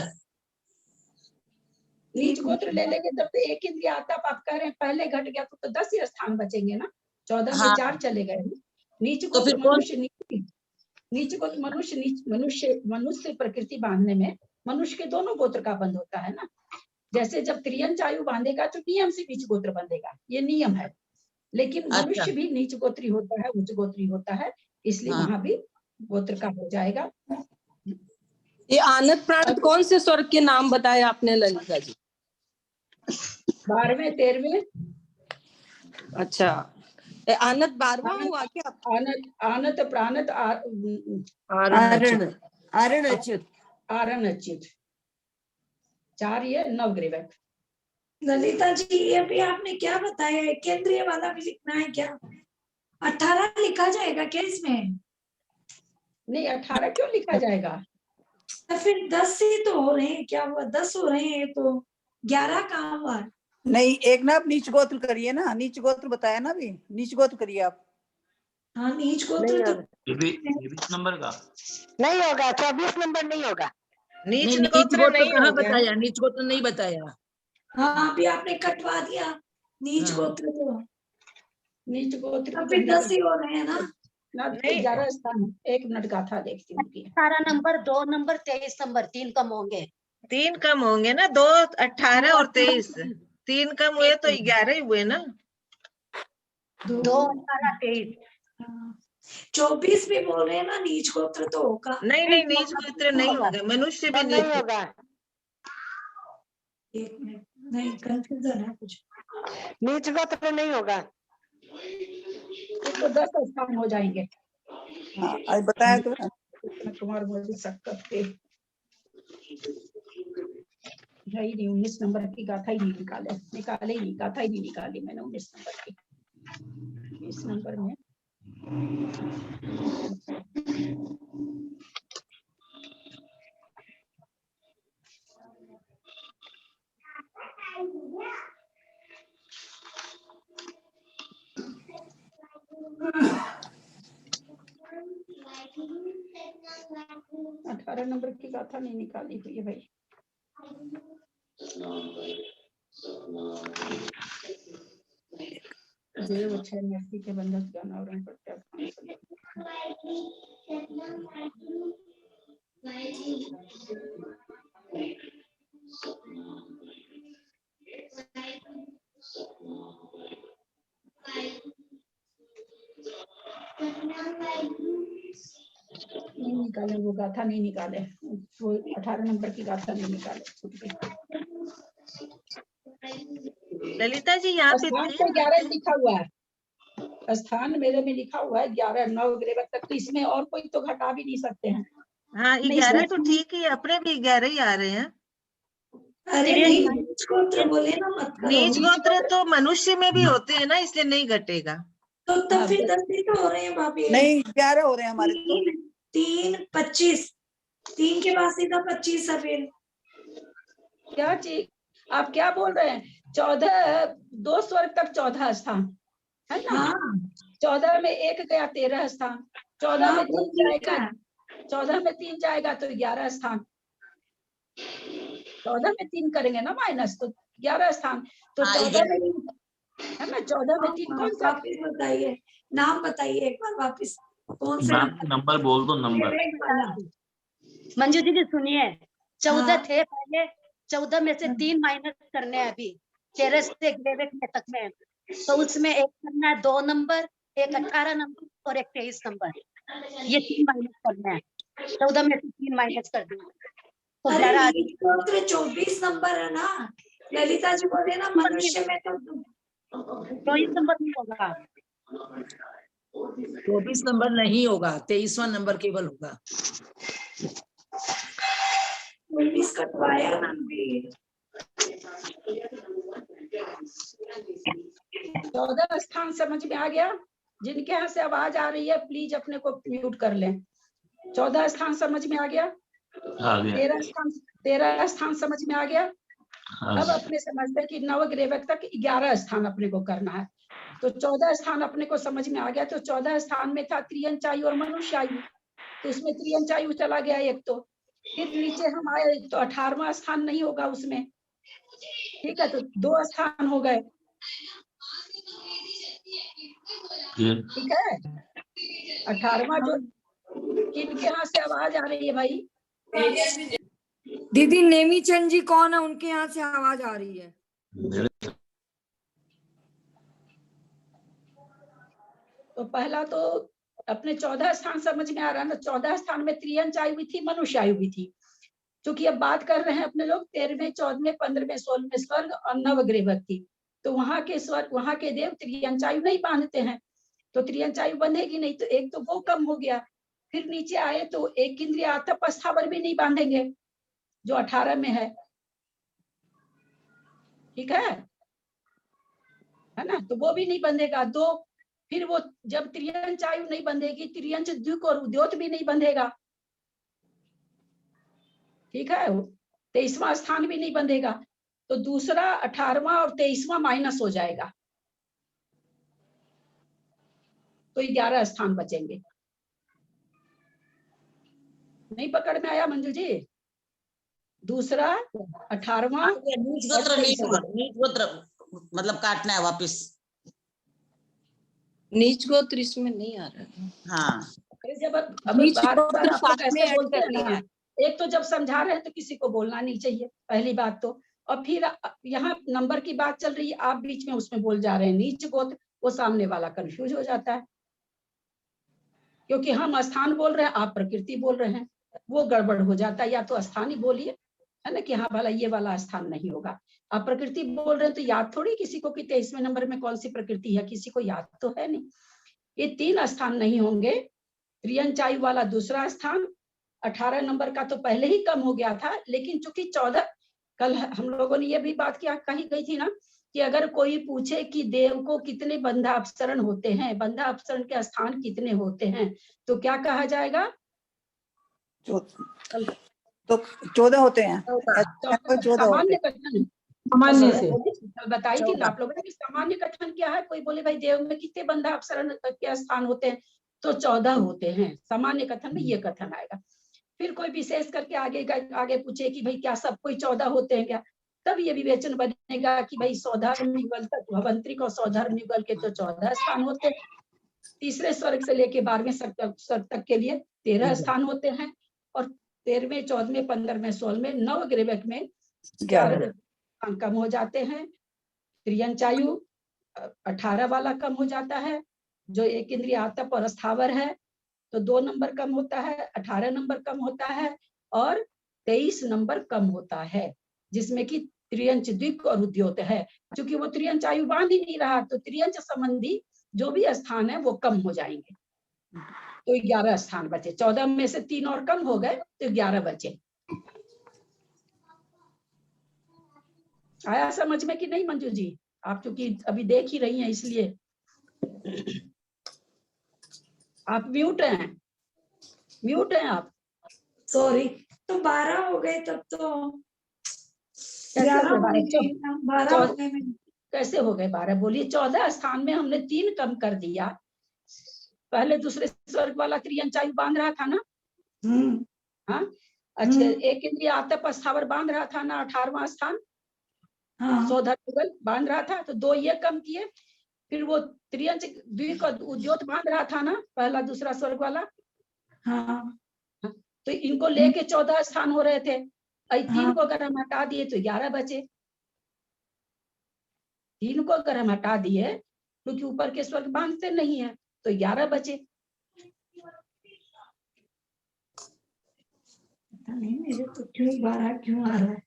नीच गोत्र ले लेंगे तब तो एक इंद्रिय आतप आप कह रहे हैं पहले घट गया, तो 10 ही स्थान बचेंगे ना। 14 में 4 चले गए। नीच तो गोत्र फिर कौन? नीच गोत्र मनुष्य प्रकृति बांधने में मनुष्य के दोनों गोत्र का बंध होता है ना। जैसे जब त्रियंच आयु बांधेगा तो नियम से नीच गोत्र बंधेगा, ये नियम है। लेकिन मनुष्य भी नीच गोत्री होता है, उच्च गोत्री होता है, इसलिए वहां भी गोत्र का हो जाएगा। ये आनत प्राणत कौन से स्वर्ग के नाम बताए आपने ललिता जी? 12वें 13वें। अच्छा, आनत 12वां हुआ क्या? आनत प्राणत आरण अच्युत 4 ये नवग्रेवक। ललिता जी, ये भी आपने क्या बताया? केंद्रीय वाला भी लिखना है क्या? 18 लिखा जाएगा क्या इसमें? नहीं, 18 क्यों लिखा जाएगा? तो फिर 10 ही तो हो रहे हैं, क्या हुआ? 10 हो रहे हैं तो 11 कहाँ हुआ? नहीं, एक ना आप नीच गोत्र करिए ना, नीच गोत्र बताया ना अभी, नीच गोत्र करिए आप। हाँ, नीच गोत्र तो 23 नंबर का नहीं होगा, 24 नंबर नहीं होगा। नीच गोत्र कहाँ बताया? नीच गोत्र नहीं बताया। हाँ, अभी आपने कटवा दिया नीच गोत्र तो। नीच गोत्र अभी 10 ही हो रहे हैं ना। 11 स्थान। एक मिनट गाथा देखती हूँ। 18 नंबर, 2 नंबर, 23 नंबर, 3 कम होंगे। 3 कम होंगे ना, 2 18 और 23, 3 कम हुए तो 11 ही हुए ना। 2 18 23 24 भी बोल रहे हैं ना, नीच गोत्र तो होगा। नहीं, नीच गोत्र नहीं होगा, मनुष्य भी नहीं होगा। एक मिनट, नहीं कंफ्यूजन है कुछ। नीच गोत्र नहीं होगा, तो 10 स्थान हो जाएंगे। हाँ, आज बताया तो कुमार मोदी सक्कत के ही नहीं, 19 नंबर की गाथा ही नहीं निकाले ही नहीं, गाथा ही नहीं निकाली मैंने 19 नंबर की। इस नंबर में 18 नंबर की गाथा नहीं निकाली हुई है भाई। देव अच्छे नरसी के बंधक गाना और नहीं निकाले, वो गाथा नहीं निकाले, वो 18 नंबर की गाथा नहीं निकाले, छूट गई। ललिता जी यहाँ पे स्थान पे 11 लिखा हुआ है, स्थान मेरे में लिखा हुआ है 11 9 ग्रेवर तक, तो इसमें और कोई तो घटा भी नहीं सकते हैं। हाँ 11 तो ठीक है, अपने भी 11 ही आ रहे हैं। अरे नहीं, नीच गोत्र बोले ना, मत करो। नीच गोत्र तो मनुष्य में भी होते हैं ना, इसलिए नहीं घटेगा। तो तब फिर 10 ही तो हो रहे हैं भाभी। नहीं 11 हो रहे हैं हमारे तो। 3 25, 3 के बाद सीधा 25 है फिर। क्या चीज आप क्या बोल रहे हैं? 14 2 स्वर्ग तक 14 स्थान है ना। 14 में 1 गया 13 स्थान, 14 में 3 जाएगा, 14 में 3 जाएगा तो 11 स्थान, 14 में 3 करेंगे ना माइनस तो 11 स्थान, तो 14 में है ना, 14 में 3 कौन सा? वापिस बताइए, नाम बताइए एक बार वापिस, कौन से नंबर बोल दो, नंबर। मंजू जी सुनिए, 14 थे पहले, 14 में से 3 माइनस करने हैं अभी 13 से 11 तक में, तो उसमें एक करना है 2 नंबर, एक 18 नंबर और एक 23 नंबर, ये 3 माइनस करना है। 14 में से 3 माइनस कर देंगे तो 11 24 नंबर है ना। ललिता जी बोले ना मनुष्य में तो 24 नंबर नहीं होगा, 24 नंबर नहीं होगा, 23वां नंबर केवल होगा। 24 कटवाया ना भी। 14 स्थान समझ में आ गया? जिनके यहाँ से आवाज आ रही है प्लीज अपने को म्यूट कर लें। 14 स्थान समझ में आ गया? 13 स्थान समझ में आ गया? अब अपने समझते हैं कि नवग्रेवक तक 11 स्थान अपने को करना है, तो 14 स्थान अपने को समझ में आ गया। तो 14 स्थान में था त्रियंचायु और मनुष्यायु, तो उसमें त्रियंचायु चला गया एक, तो फिर नीचे हम आए तो 18वां स्थान नहीं होगा उसमें, ठीक है, तो 2 स्थान हो गए, ठीक है। 18वां जो किनके यहाँ से आवाज आ रही है भाई? दीदी नेमी चंद जी कौन है, उनके यहाँ से आवाज आ रही है। तो पहला तो अपने 14 स्थान समझ में आ रहा है ना। 14 स्थान में त्रियंचायु भी थी, मनुष्यायु भी थी। क्योंकि अब बात कर रहे हैं अपने लोग 13वें 14वें 15वें 16वें स्वर्ग और नवग्रेवक की, तो वहां के स्वर्ग वहां के देव त्रियंचायु नहीं बांधते हैं, तो त्रियंचायु बंधेगी नहीं, तो एक तो वो कम हो गया। फिर नीचे आए तो एक इंद्रिय आतप स्थावर भी नहीं बांधेंगे जो 18 में है, ठीक है ना, तो वो भी नहीं बंधेगा। दो फिर वो जब त्रियंचायु नहीं बंधेगी, त्रियंच द्विक और उद्योत भी नहीं बंधेगा, ठीक है, 23वां स्थान भी नहीं बंधेगा, तो दूसरा 18वां और 23वां माइनस हो जाएगा, तो 11 स्थान बचेंगे। नहीं पकड़ में आया मंजू जी? दूसरा 18वां नीच गोत्र नहीं होगा, नीच गोत्र मतलब काटना है वापिस। नीच गोत्र इसमें नहीं आ रहा है। हाँ, जब बार-बार आप लोग ऐसे बोलते हैं ना, एक तो जब समझा रहे हैं तो किसी को बोलना नहीं चाहिए, पहली बात तो, और फिर यहाँ नंबर की बात चल रही है, आप बीच में उसमें बोल जा रहे हैं नीच गोत्र, वो सामने वाला कंफ्यूज हो जाता है, क्योंकि हम स्थान बोल रहे हैं, आप प्रकृति बोल रहे हैं, वो गड़बड़ हो जाता है। या तो स्थान ही बोलिए, है ना, कि हाँ भला ये वाला स्थान नहीं होगा। आप प्रकृति बोल रहे हैं तो याद थोड़ी किसी को कि 23वें नंबर में कौन सी प्रकृति है, किसी को याद तो है नहीं। ये 3 स्थान नहीं होंगे। त्रियंचायु वाला दूसरा स्थान, 18 नंबर का तो पहले ही कम हो गया था, लेकिन चूंकि 14, कल हम लोगों ने ये भी बात किया कही गई थी ना, कि अगर कोई पूछे कि देव को कितने बंधा अपसरण होते हैं, बंधा अपसरण के स्थान कितने होते हैं, तो क्या कहा जाएगा? तो 14 होते हैं। 14 सामान्य कथन, सामान्य से बताई थी ना आप लोगों ने कि सामान्य कथन क्या है। कोई बोले भाई देव में कितने बंधा अपसरण के स्थान होते हैं, तो 14 होते हैं। सामान्य कथन में ये कथन आएगा। फिर कोई विशेष करके आगे पूछे कि भाई क्या सब कोई 14 होते हैं क्या, तब ये विवेचन बनेगा कि भाई सौधर्म युगल तक भवंतरिक और सौधर्म युगल के तो 14 स्थान होते हैं। तीसरे स्वर्ग से लेके 12वें स्वर्ग तक के लिए 13 स्थान होते हैं, और 13वें, 14वें, 15वें, 16वें, नवग्रह में 11 स्थान कम हो जाते हैं। त्रियंचायु 18 वाला कम हो जाता है, जो एक इंद्रिय आतप और स्थावर है तो 2 नंबर कम होता है, 18 नंबर कम होता है, और 23 नंबर कम होता है, जिसमें कि त्रियंच द्विक और उद्योत है। क्योंकि वो त्रियंच आयु बांध ही नहीं रहा, तो त्रियंच संबंधी जो भी स्थान है वो कम हो जाएंगे। तो 11 स्थान बचे, 14 में से 3 और कम हो गए तो 11 बचे। आया समझ में कि नहीं मंजू जी? आप चूंकि अभी देख ही रही हैं इसलिए। आप म्यूट हैं, म्यूट हैं आप। सॉरी, तो 12 हो गए तब तो। कैसे हो गए 12 हो गए। कैसे हो गए 12? बोलिए। 14 स्थान में हमने 3 कम कर दिया। पहले दूसरे स्वर्ग वाला त्रियंचायु बांध रहा था ना। हाँ, अच्छा, एक इंद्रिय आतप स्थावर बांध रहा था ना, 18वां स्थान। सौधर्म बांध रहा था, तो 2 ये कम किए। फिर वो त्रियंच द्विक और उद्योत बांध रहा था ना, पहला दूसरा स्वर्ग वाला। तो इनको लेके 14 स्थान हो रहे थे। 3 को अगर हम हटा दिए तो 11 बचे। 3 को अगर हम हटा दिए, क्योंकि ऊपर के स्वर्ग बांधते नहीं है, तो 11 बचे। नहीं, मेरे तो क्यों 12 क्यों आ रहा है?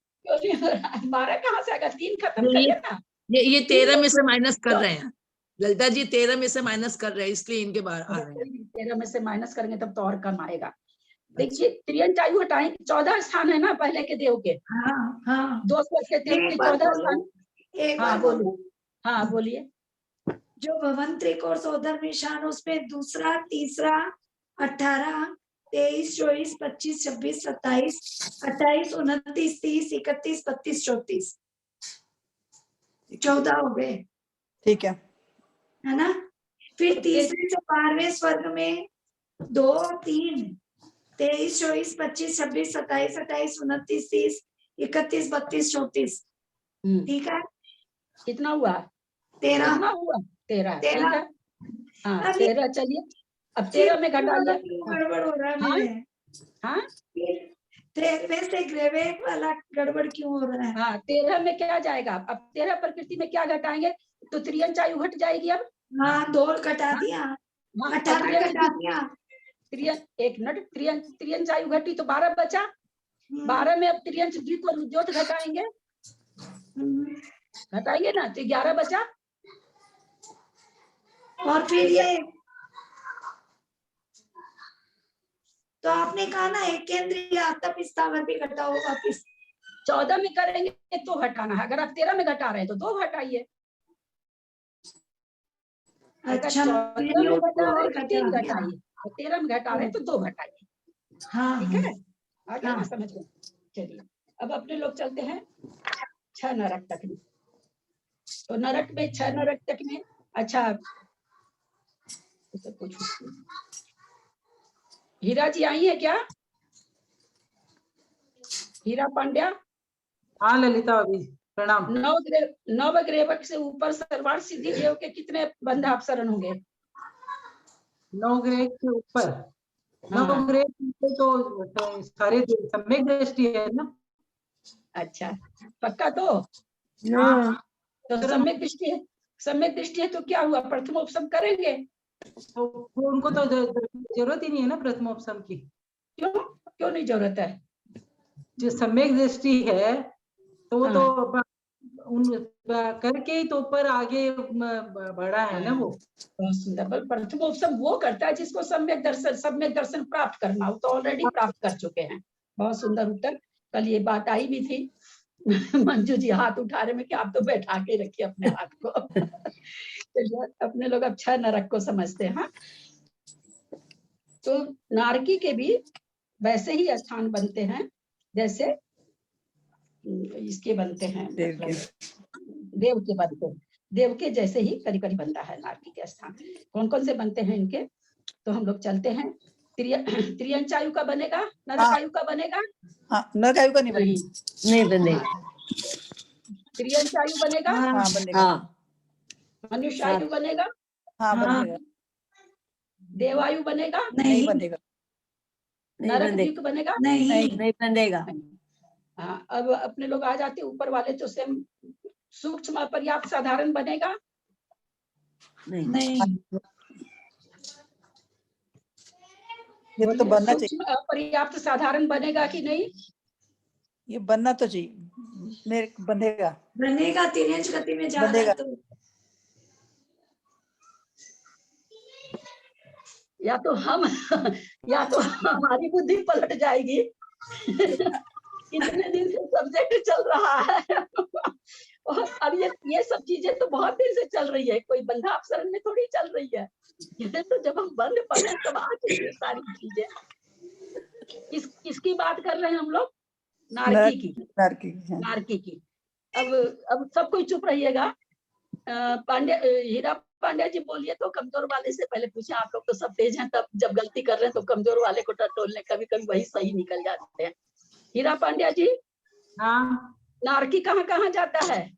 12 कहाँ से आएगा? 3 खत्म करिए ना। ये 13 में से माइनस कर रहे हैं ललिता जी, 13 में से माइनस कर रहे हैं, इसलिए इनके बाहर आ रहे हैं। 13 में से माइनस करेंगे तब तो और कम आएगा। देखिए, त्रियंचायु हटाएंगे, 14 स्थान है ना पहले के देव के। 2 स्वर्ग के देव के 14 स्थान। हाँ बोलिए, हाँ बोलिए। जो भवंतरिक और सौधर्म ईशान, उसमें दूसरा, तीसरा, 18, 23, 24, 25, 26, 27, 28, 29, 30, 31, 32, 34, 14 हो गए। ठीक है ना। फिर तीसरे से 12वें स्वर्ग में 2, 3, 23, 24, 25, 26, 27, 28, 29, 30, 31, 32, 34। ठीक है, कितना हुआ? 13 हुआ। 13 ठीक है। हाँ, 13 चलिए। अब 13 में घटाइए। गड़बड़ हो रहा है। हाँ, 13वें से ग्रेवेट वाला गड़बड़ क्यों हो रहा है? हाँ, 13 में क्या जाएगा? अब 13 प्रकृति में क्या घटाएंगे? तो त्रियंचायु घट जाएगी अब। हाँ, 2 घटा दिया, 18 घटा दिया। त्रियंचायु घटी तो 12 बचा। 12 में अब त्रियंच द्विक और उद्योत घटाएंगे, घटाएंगे ना, तो 11 बचा। और फिर ये तो आपने कहा ना एक केंद्रीय आतप स्थावर भी घटा होगा। वापिस 14 में करेंगे तो घटाना है। अगर आप 13 में घटा रहे हैं तो 2 घटाइए। अच्छा, 14 में घटा रहे हैं तो 3 घटाइए, 13 में घटा रहे हैं तो 2 घटाइए। ठीक है, आ गया ना समझ में? चलिए, अब अपने लोग चलते हैं 6 नरक तक में। तो नरक में 6 नरक तक में, अच्छा कुछ हीरा जी आई है क्या? हीरा पांड्या। हाँ ललिता अभी प्रणाम। नवग्रेवक से ऊपर सर्वार्थ सिद्धि देव के कितने बंध अपसरण होंगे? 9 ग्रेड के ऊपर। 9 ग्रेड तो सारे सम्यक दृष्टि है ना। अच्छा, पक्का? तो हाँ, तो सम्यक दृष्टि है। सम्यक दृष्टि है तो क्या हुआ? प्रथमोपसम करेंगे तो उनको तो जरूरत ही नहीं है ना प्रथमोपसम की। क्यों नहीं जरूरत है? जो सम्यक दृष्टि है तो वो तो उन करके ही तो ऊपर आगे बढ़ा है ना। वो बहुत सुंदर। प्रथमोपसम वो करता है जिसको सम्यक दर्शन प्राप्त करना हो, तो ऑलरेडी प्राप्त कर चुके हैं। बहुत सुंदर उत्तर। कल ये बात आई भी थी। मंजू जी हाथ उठा रहे में कि आप तो बैठा के रखिए अपने हाथ को। चलिए, अपने लोग अब 6 नरक को समझते हैं। तो नारकी के भी वैसे ही स्थान बनते हैं जैसे इसके बनते हैं, देव के बनते हैं। देव के जैसे ही करीब करीब बनता है नारकी के स्थान। कौन कौन से बनते हैं इनके? तो हम लोग चलते हैं त्रियंच आयु का बनेगा, नरक आयु का बनेगा? हाँ, नरक आयु का नहीं नहीं, बनेगा। नहीं बनेगा। त्रियंच आयु बनेगा? हाँ बनेगा। हाँ मनुष्य आयु बनेगा? हाँ बनेगा। देवायु बनेगा? नहीं बनेगा। नहीं नरक बनेगा। द्वीप बनेगा? नहीं बनेगा। हाँ, अब अपने लोग आ जाते ऊपर वाले तो सेम सूक्ष्म अपर्याप्त साधारण बनेगा? नहीं। ये तो बनना चाहिए। सूक्ष्म अपर्याप्त साधारण बनेगा कि नहीं? ये बनना तो चाहिए, मेरे बनेगा। बनेगा, तिर्यंच गति में जा रहा है तो। या तो हमारी बुद्धि पलट जाएगी। इतने दिन से सब्जेक्ट चल रहा है और अब ये सब चीजें तो बहुत दिन से चल रही है, कोई बंधा अपसरण में थोड़ी चल रही है। ये तो जब हम बंद पढ़े तब आ चुकी है सारी चीजें। किसकी बात कर रहे हैं हम लोग? नारकी की। नारकी की। अब सब कोई चुप रहिएगा। हीरा पांड्या जी बोलिए तो कमजोर वाले से पहले पूछे। आप लोग तो सब तेज हैं, तब जब गलती कर रहे हैं तो कमजोर वाले को टटोलने कभी कभी वही सही निकल जाते हैं। हीरा पांड्या जी, हाँ, नारकी कहाँ कहाँ जाता है?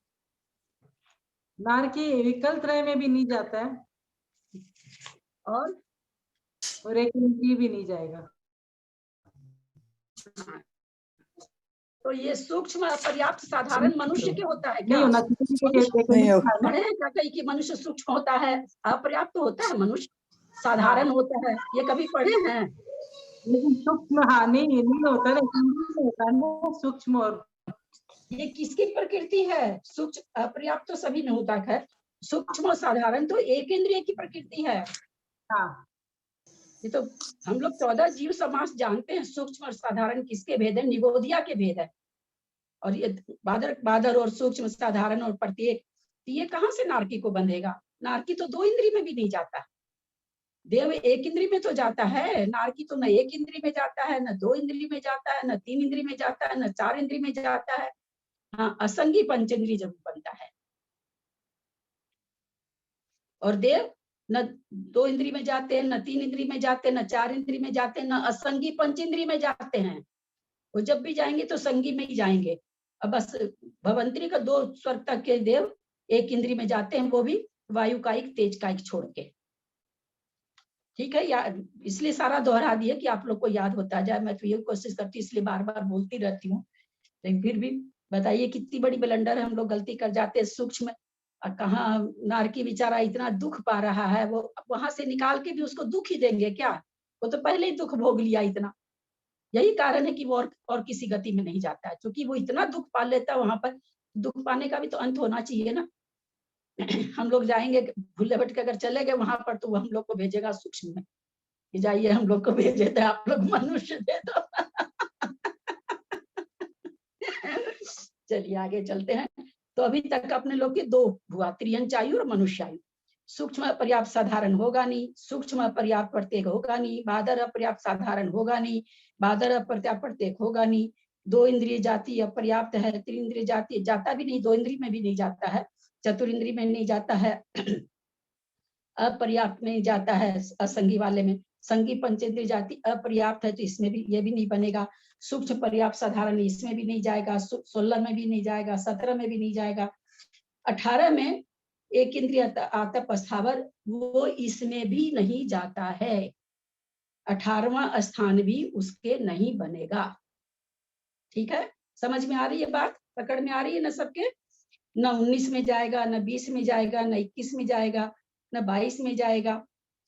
नारकी विकल त्रय में भी नहीं जाता है और एक इंद्रिय भी नहीं जाएगा। तो ये सूक्ष्म पर्याप्त साधारण मनुष्य के होता है क्या? नहीं होगा। पढ़े हैं क्या कहीं कि मनुष्य सूक्ष्म होता है, अपर्याप्त होता है, मनुष्य साधारण होता है? ये कभी पढ़े हैं? लेकिन सूक्ष्म, हाँ, नहीं होता ना सूक्ष्म। और ये किसकी प्रकृति है? सूक्ष्म अपर्याप्त तो सभी में होता है, सूक्ष्म और साधारण तो एक इंद्रिय की प्रकृति है। हाँ, ये तो हम लोग 14 जीव समास जानते हैं। सूक्ष्म और साधारण किसके भेद है? निगोदिया के भेद है। और ये बादर और सूक्ष्म साधारण और प्रत्येक, ये कहाँ से नारकी को बंधेगा? नारकी तो 2 इंद्रिय में भी नहीं जाता। देव 1 इंद्रिय में तो जाता है, नारकी तो न 1 इंद्रिय में जाता है, न 2 इंद्रिय में जाता है, न 3 इंद्रिय में जाता है, न 4 इंद्रिय में जाता है। हाँ, असंगी पंचेंद्रिय जब बनता है। और देव न 2 इंद्रिय में जाते हैं, न 3 इंद्रिय में जाते हैं, न 4 इंद्रिय में जाते हैं, न असंगी पंचेंद्रिय में जाते हैं। वो जब भी जाएंगे तो संगी में ही जाएंगे। अब बस भवंतरी का 2 स्वर तक के देव 1 इंद्रिय में जाते हैं, वो भी वायु कायिक तेज कायिक छोड़ के। ठीक है, या इसलिए सारा दोहरा दिया कि आप लोग को याद होता जाए। मैं तो ये कोशिश करती हूँ, इसलिए बार बार बोलती रहती हूँ। लेकिन फिर भी बताइए कितनी बड़ी ब्लंडर है, हम लोग गलती कर जाते हैं सूक्ष्म। कहाँ नारकी बेचारा इतना दुख पा रहा है, वो वहां से निकाल के भी उसको दुख ही देंगे क्या? वो तो पहले ही दुख भोग लिया इतना। यही कारण है कि वो और किसी गति में नहीं जाता है, क्योंकि वो इतना दुख पा लेता है। वहां पर दुख पाने का भी तो अंत होना चाहिए ना। हम लोग जाएंगे भूले भटके अगर चले गए वहां पर, तो वो हम लोग को भेजेगा सूक्ष्म में कि जाइए हम लोग को भेजे थे, आप लोग मनुष्य दे दो। चलिए आगे चलते हैं। तो अभी तक अपने लोग के 2 हुआ, त्रियंच आयु और मनुष्य आयु। सूक्ष्म अपर्याप्त साधारण होगा नहीं, सूक्ष्म अपर्याप्त प्रत्येक होगा नहीं, बादर अपर्याप्त साधारण होगा नहीं, बादर अपर्याप्त प्रत्येक होगा नहीं। 2 इंद्रिय जाति अपर्याप्त है, 3 इंद्रिय जाति जाता भी नहीं, 2 इंद्रिय में भी नहीं जाता है, चतुर्ंद्रिय में नहीं जाता है, अपर्याप्त में जाता है असंगी वाले में। संगी पंचेंद्रिय जाति अपर्याप्त है तो इसमें भी ये भी नहीं बनेगा। सूक्ष्म पर्याप्त साधारण इसमें भी नहीं जाएगा, 16 में भी नहीं जाएगा, 17 में भी नहीं जाएगा, 18 में 1 इंद्रिय आतप स्थावर, वो इसमें भी नहीं जाता है। 18वां स्थान भी उसके नहीं बनेगा। ठीक है, समझ में आ रही है बात? पकड़ में आ रही है ना सबके? न 19 में जाएगा, न 20 में जाएगा, न 21 में जाएगा, न 22 में जाएगा।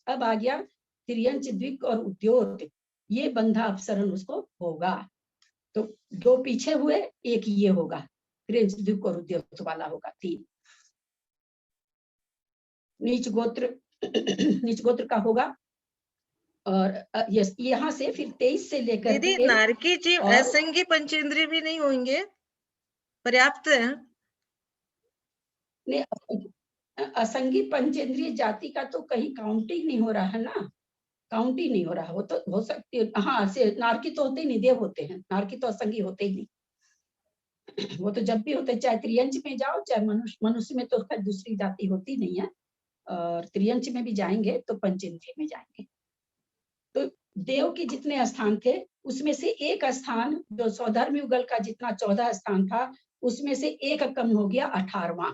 अब आ गया त्रियंच द्विक और उद्योत, ये बंधा अपसरण उसको होगा। तो 2 पीछे हुए, 1 ये होगा, त्रियंच द्विक और उद्योत वाला होगा। 3 नीच गोत्र का होगा। और यहाँ से फिर 23 से लेकर दीदी नारकी जी असंगी पंचेंद्रिय भी नहीं होंगे, पर्याप्त है? असंगी पंचेंद्रिय जाति का तो कहीं काउंटिंग नहीं हो रहा है ना, काउंट ही नहीं हो रहा। वो तो हो सकती है, हाँ, से नारकी तो होते ही नहीं, देव होते हैं, नारकी तो असंगी होते ही नहीं। वो तो जब भी होते, चाहे त्रियंच में जाओ चाहे मनुष्य में, तो खैर दूसरी जाति होती नहीं है। और त्रियंच में भी जाएंगे तो पंचेंद्रिय में जाएंगे। तो देव के जितने स्थान थे उसमें से एक स्थान जो सौधर्म युगल का जितना 14 स्थान था उसमें से एक कम हो गया 18वां।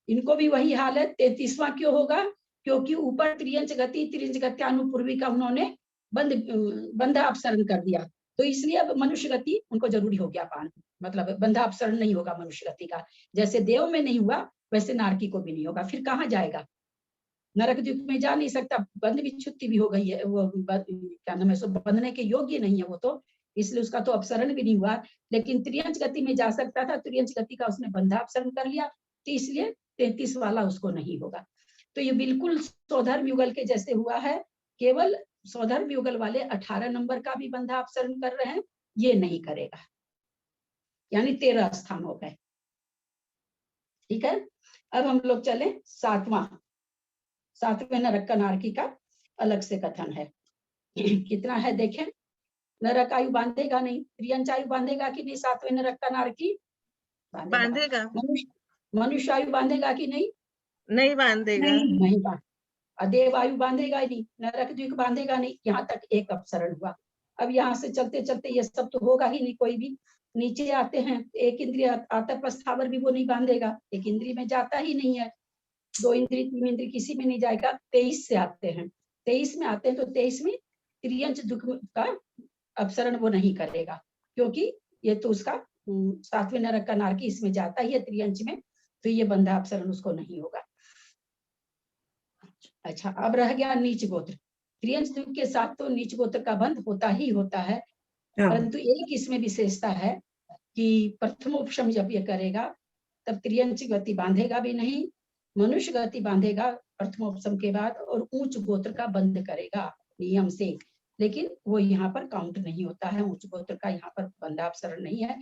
इनको भी वही हाल है। 33वां क्यों होगा? क्योंकि ऊपर त्रियंच गति अनुपूर्वी का उन्होंने बंध अपसरण कर दिया, तो इसलिए अब मनुष्य गति उनको जरूरी हो गया पान, मतलब बंधा अपसरण नहीं होगा मनुष्य गति का। जैसे देव में नहीं हुआ वैसे नारकी को भी नहीं होगा। फिर कहाँ जाएगा? नरक द्वीप में जा नहीं सकता, बंध विच्छुत्ति भी हो गई है, वो क्या नाम है, सो बंधने के योग्य नहीं है वो, तो इसलिए उसका तो अपसरण भी नहीं हुआ। लेकिन त्रियंच गति में जा सकता था, त्रियंच गति का उसने बंधा अपसरण कर लिया, तो इसलिए 33 वाला उसको नहीं होगा। तो ये बिल्कुल सौधर्म युगल के जैसे हुआ है, केवल सौधर्म युगल वाले 18 नंबर का भी बंधा अपसरण कर रहे हैं, ये नहीं करेगा, यानी 13 स्थान हो गए। ठीक है, अब हम लोग चले सातवें नरक का नारकी का अलग से कथन है। कितना है देखें। नरक आयु बांधेगा नहीं, त्रियंच आयु बांधेगा कि नहीं? सातवें नरक का नारकी बांधेगा। मनुष्य आयु बांधेगा कि नहीं? नहीं बांधेगा। नहीं बांध। अदेव आयु बांधेगा ही नहीं, नरक द्वीप बांधेगा नहीं। यहाँ तक एक अपसरण हुआ। अब यहाँ से चलते चलते ये सब तो होगा ही नहीं, कोई भी नीचे आते हैं, एक इंद्रिय आतप स्थावर भी वो नहीं बांधेगा, एक इंद्रिय में जाता ही नहीं है, 2 इंद्रिय 3 इंद्रिय किसी में नहीं जाएगा। 23 से आते हैं, 23 में आते हैं तो 23 में त्रियंच दुख का अपसरण वो नहीं करेगा, क्योंकि ये तो उसका 7वें नरक का नारकी इसमें जाता ही है त्रियंच में, तो ये बंधा अपसरण उसको नहीं होगा। अच्छा, अब रह गया नीच गोत्र। त्रियंच दुख के साथ तो नीच गोत्र का बंध होता ही होता है, परंतु एक इसमें विशेषता है कि प्रथमोपशम जब ये करेगा तब त्रियंच गति बांधेगा भी नहीं, मनुष्य गति बांधेगा प्रथमोपशम के बाद, और ऊंच गोत्र का बंध करेगा नियम से, लेकिन वो यहाँ पर काउंट नहीं होता है, उच्च गोत्र का यहाँ पर बंधापसरण नहीं है।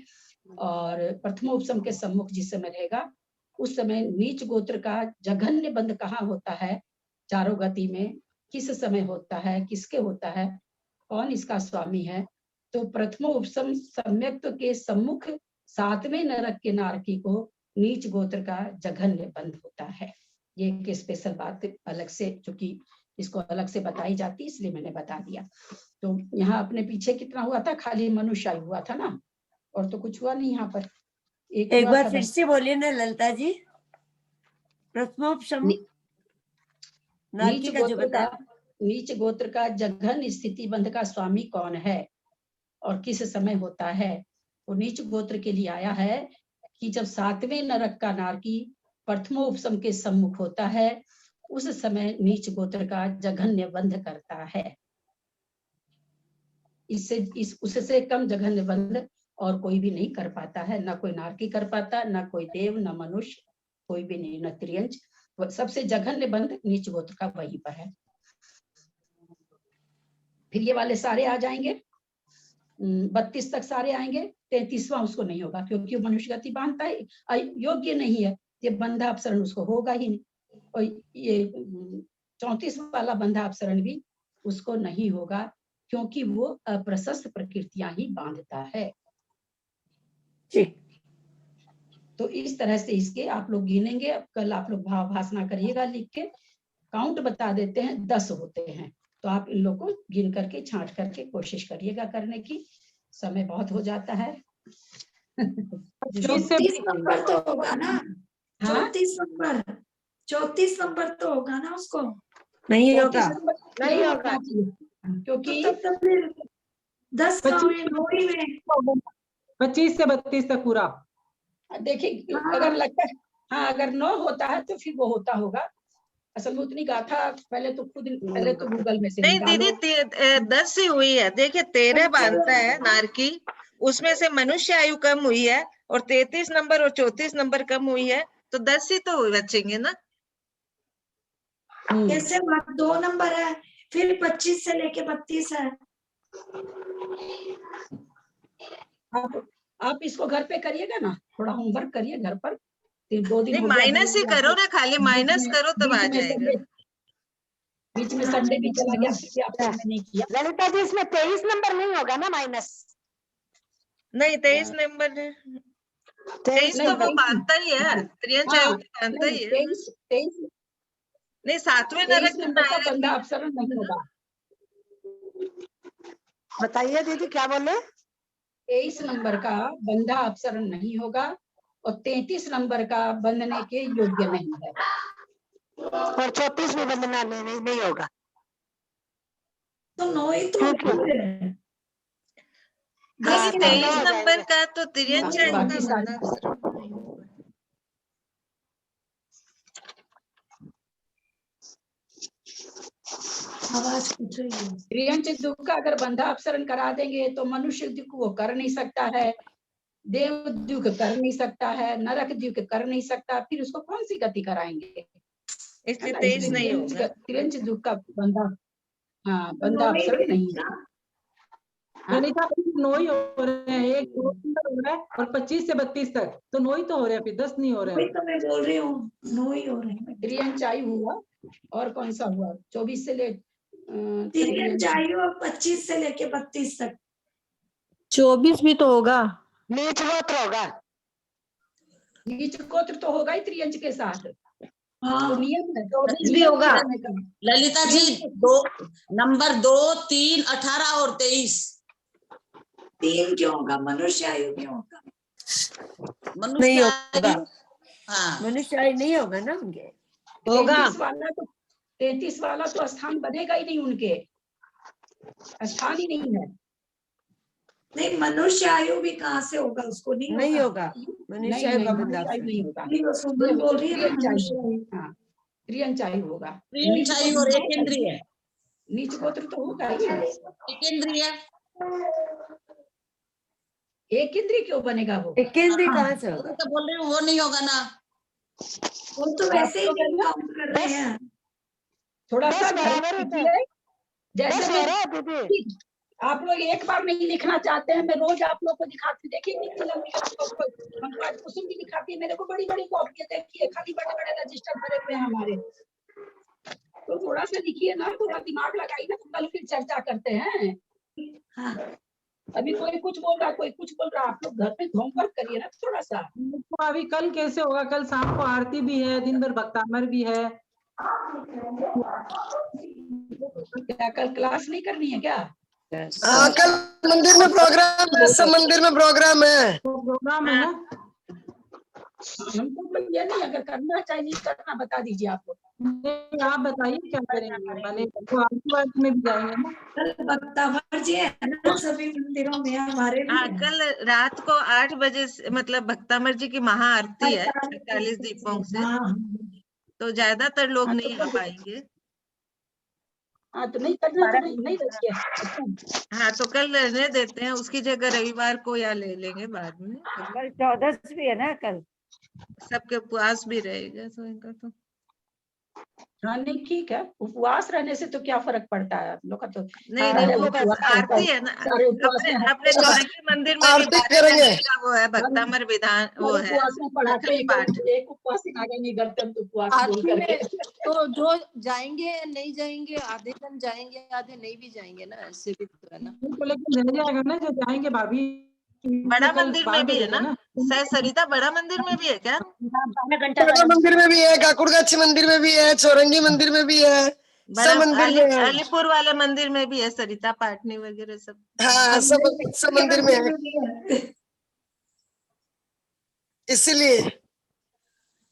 और प्रथमोपशम के सम्मुख जिस समय रहेगा उस समय नीच गोत्र का जघन्य बंध कहाँ होता है? चारों गति में किस समय होता है, किसके होता है, कौन इसका स्वामी है? तो प्रथमोपशम सम्यक्त के सम्मुख 7वें नरक के नारकी को नीच गोत्र का जघन्य बंध होता है। ये एक स्पेशल बात अलग से, चूंकि इसको अलग से बताई जाती इसलिए मैंने बता दिया। तो यहाँ अपने पीछे कितना हुआ था? खाली मनुष्य आयु हुआ था ना, और तो कुछ हुआ नहीं यहाँ पर। एक बार फिर से बोलिए ना ललिता जी। प्रथमोपशम नारकी का जो बताया, नीच गोत्र का जघन स्थिति बंध का स्वामी कौन है और किस समय होता है? वो नीच गोत्र के लिए आया है कि जब 7वें नरक का नारकी प्रथमोपशम के सम्मुख होता है उस समय नीच गोत्र का जघन्य बंध करता है। उससे कम जघन्य बंध और कोई भी नहीं कर पाता है, ना कोई नारकी कर पाता, ना कोई देव, ना मनुष्य, कोई भी नहीं, न त्रियंच। सबसे जघन्य बंध नीच गोत्र का वहीं पर है। फिर ये वाले सारे आ जाएंगे, 32 तक सारे आएंगे। 33वां उसको नहीं होगा क्योंकि मनुष्य गति बांधता है, योग्य नहीं है, ये बंधा अपसरण उसको होगा ही नहीं। और ये 34 वाला बंधा अपसरण भी उसको नहीं होगा क्योंकि वो अप्रशस्त प्रकृतियां ही बांधता है। ठीक, तो इस तरह से इसके आप लोग गिनेंगे। अब कल आप लोग भाव भाषणा करिएगा, लिख के काउंट बता देते हैं, 10 होते हैं, तो आप इन लोग को गिन करके छांट करके कोशिश करिएगा करने की। समय बहुत हो जाता है। 34 नंबर तो होगा ना? हाँ? 34 नंबर तो होगा ना उसको? नहीं होगा, नहीं होगा क्योंकि तो फिर 10 का हुए 9 ही में 25 से 32 तक पूरा। देखिए अगर लगता है, हाँ अगर 9 होता है तो फिर वो होता होगा। असल में उतनी गाथा पहले तो गूगल में से नहीं निकालो। दीदी 10 से हुई है। देखिए 13 बांधता है नारकी, उसमें से मनुष्य आयु कम हुई है और 33 नंबर और 34 नंबर कम हुई है, तो 10 ही तो बचेंगे ना। कैसे 2 नंबर है, फिर 25 से लेके 32 है। आप इसको घर पे करिएगा ना, थोड़ा होमवर्क करिए घर पर। 2 दिन नहीं माइनस ही करो ना, खाली माइनस करो तब आ जाएगा। बीच में संडे भी चला गया, फिर भी आपने नहीं किया। ललिता जी इसमें 23 नंबर नहीं होगा ना माइनस? नहीं 23 नंबर 23 तो वो बांधता ही है, त्रियंच आयु तो बांधता ही है। नहीं, 7वें 23 नरक नंबर का नायक बंधा अपसरण नहीं होगा। बताइए दीदी क्या बोले? 23 नंबर का बंधा अपसरण नहीं होगा और 33 नंबर का बंधने के योग्य नहीं है। और 34 में बंधना नहीं होगा। तो 9 ही तो है। 23 नंबर का तो तिर्यंच आयु का बाकी सारे बंधा अपसरण नहीं होगा। आवाज पूछ रही है। त्रियंच दुख का अगर बंधा अपसरण करा देंगे तो मनुष्य दुख वो कर नहीं सकता है, देव दुख कर नहीं सकता है, नरक दुख कर नहीं सकता, फिर उसको कौन सी गति कराएंगे? इसलिए 23 नहीं होगा। त्रियंच दुख का बंधा, हाँ बंधा अपसरण नहीं है। ललिता 9 ही हो रहे हैं, एक 2 हो रहा है और 25 से 32 तक तो 9 ही तो हो रहे हैं, फिर 10 नहीं हो रहे हैं। तो मैं बोल रही हूँ 9 ही हो रहे हैं। त्रियंच आयु हुआ और कौन सा हुआ? 24 से ले त्रियंच आयु और 25 से लेके 32 तक। 24 भी तो होगा। नीच गोत्र होगा। नीच गोत्र तो होगा ही त्रियंच के साथ। हाँ। तो नियम है, 24 भी होगा। करने का। ललिता जी 2 नंबर 2, 3, 18 और 23। 3 क्यों होगा? मनुष्य आयु क्यों होगा? नहीं होगा। हाँ मनुष्य आयु नहीं होगा ना उनके। होगा 33 वाला तो स्थान बनेगा ही नहीं, उनके स्थान ही नहीं है। नहीं, मनुष्य आयु भी कहाँ से होगा? उसको नहीं होगा। मनुष्य आयु का बंधा नहीं होगा। बोल रही है मनुष्य आयु। हाँ त्रियंच आयु होगा। त्रियंच आयु और एकेंद्रिय। नीच गोत्र तो होगा ही। एकेंद्रिय एक इंद्रिय क्यों बनेगा वो? एक इंद्रिय कहाँ से होगा? तो बोल रही हूँ वो नहीं होगा ना। वो तो वैसे ही नहीं काउंट कर रहे हैं। थोड़ा सा जैसे आप लोग एक बार नहीं लिखना चाहते हैं, मैं रोज आप लोग को दिखाती, देखिए कितनी लंबी हमको आज कुसुम भी दिखाती है, मेरे को बड़ी बड़ी कॉपी देखिए, खाली बड़े बड़े रजिस्टर भरे हुए हैं हमारे। तो थोड़ा सा लिखिए ना, थोड़ा दिमाग लगाइए ना, तो कल फिर चर्चा करते हैं। हाँ। अभी कोई कुछ बोल रहा, कोई कुछ बोल रहा, आप लोग घर पे होमवर्क करिए ना थोड़ा सा। तो अभी कल कैसे होगा? कल शाम को आरती भी है, दिन भर भक्तामर भी है। क्या कल क्लास नहीं करनी है क्या? हाँ कल मंदिर में प्रोग्राम है, सब मंदिर में प्रोग्राम है। प्रोग्राम है ना। हमको तो ये नहीं, अगर करना चाहिए करना बता दीजिए आप लोग। नहीं आप बताइए क्या करेंगे? मैंने तो आरती में भी जाएंगे ना। कल भक्तामर जी है ना सभी मंदिरों में, हमारे भी हाँ है। कल रात को 8 बजे से, मतलब भक्तामर जी की महाआरती है 48 दीपों से, तो ज्यादातर लोग नहीं आ पाएंगे। हाँ तो नहीं करना तो नहीं रखिए। हाँ तो कल रहने देते हैं, उसकी जगह रविवार को या ले लेंगे बाद में। कल 14 भी है ना कल। सबके उपवास भी रहेगा तो इनका तो। हाँ नहीं ठीक है, उपवास रहने से तो क्या फर्क पड़ता है? आप लोग का तो नहीं नहीं वो आरती है ना, अपने चौरंगी मंदिर में भी 12 घंटे का वो है भक्तामर विधान, वो है पाठ। एक उपवास आगे नहीं करते हम तो उपवास बोल आरती में करके। तो जो जाएंगे नहीं जाएंगे, आधे जन जाएंगे आधे नहीं भी जाएंगे ना, ऐसे भी तो है ना। तो लेकिन रह जाएगा ना जो जाएंगे भाभी। बड़ा मंदिर में भी है ना, सरिता बड़ा मंदिर में भी है क्या? बड़ा मंदिर में भी है, काकुड़गाछी मंदिर में भी है, चौरंगी मंदिर में भी है, सब मंदिर में है। अलीपुर वाले मंदिर में भी है सरिता पाटनी वगैरह सब। हाँ सब मंदिर में है, इसीलिए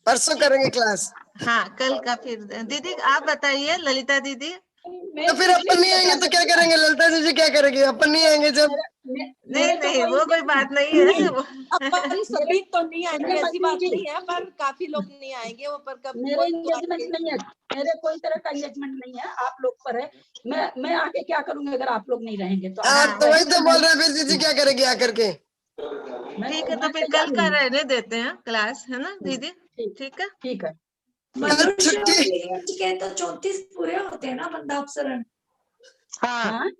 परसों करेंगे क्लास। हाँ कल का फिर दीदी आप बताइए, ललिता दीदी। तो फिर अपन नहीं आएंगे तो क्या करेंगे? ललिता जी क्या करेंगे? अपन नहीं आएंगे जब। नहीं वो कोई बात नहीं है। अपन सभी तो नहीं आएंगे, ऐसी बात नहीं है, पर काफी लोग नहीं आएंगे वो, पर कब मेरे एंगेजमेंट नहीं है, मेरे कोई तरह का एंगेजमेंट नहीं है, आप लोग पर है। मैं आके क्या करूंगी अगर आप लोग नहीं रहेंगे तो? तो वही तो बोल रहे, फिर दीदी क्या करेगी आकर के? ठीक है तो फिर कल का रहने देते हैं क्लास, है ना दीदी? ठीक है ठीक है। मनुष्य के तो 34 पूरे होते हैं ना बंधा अपसरण। हाँ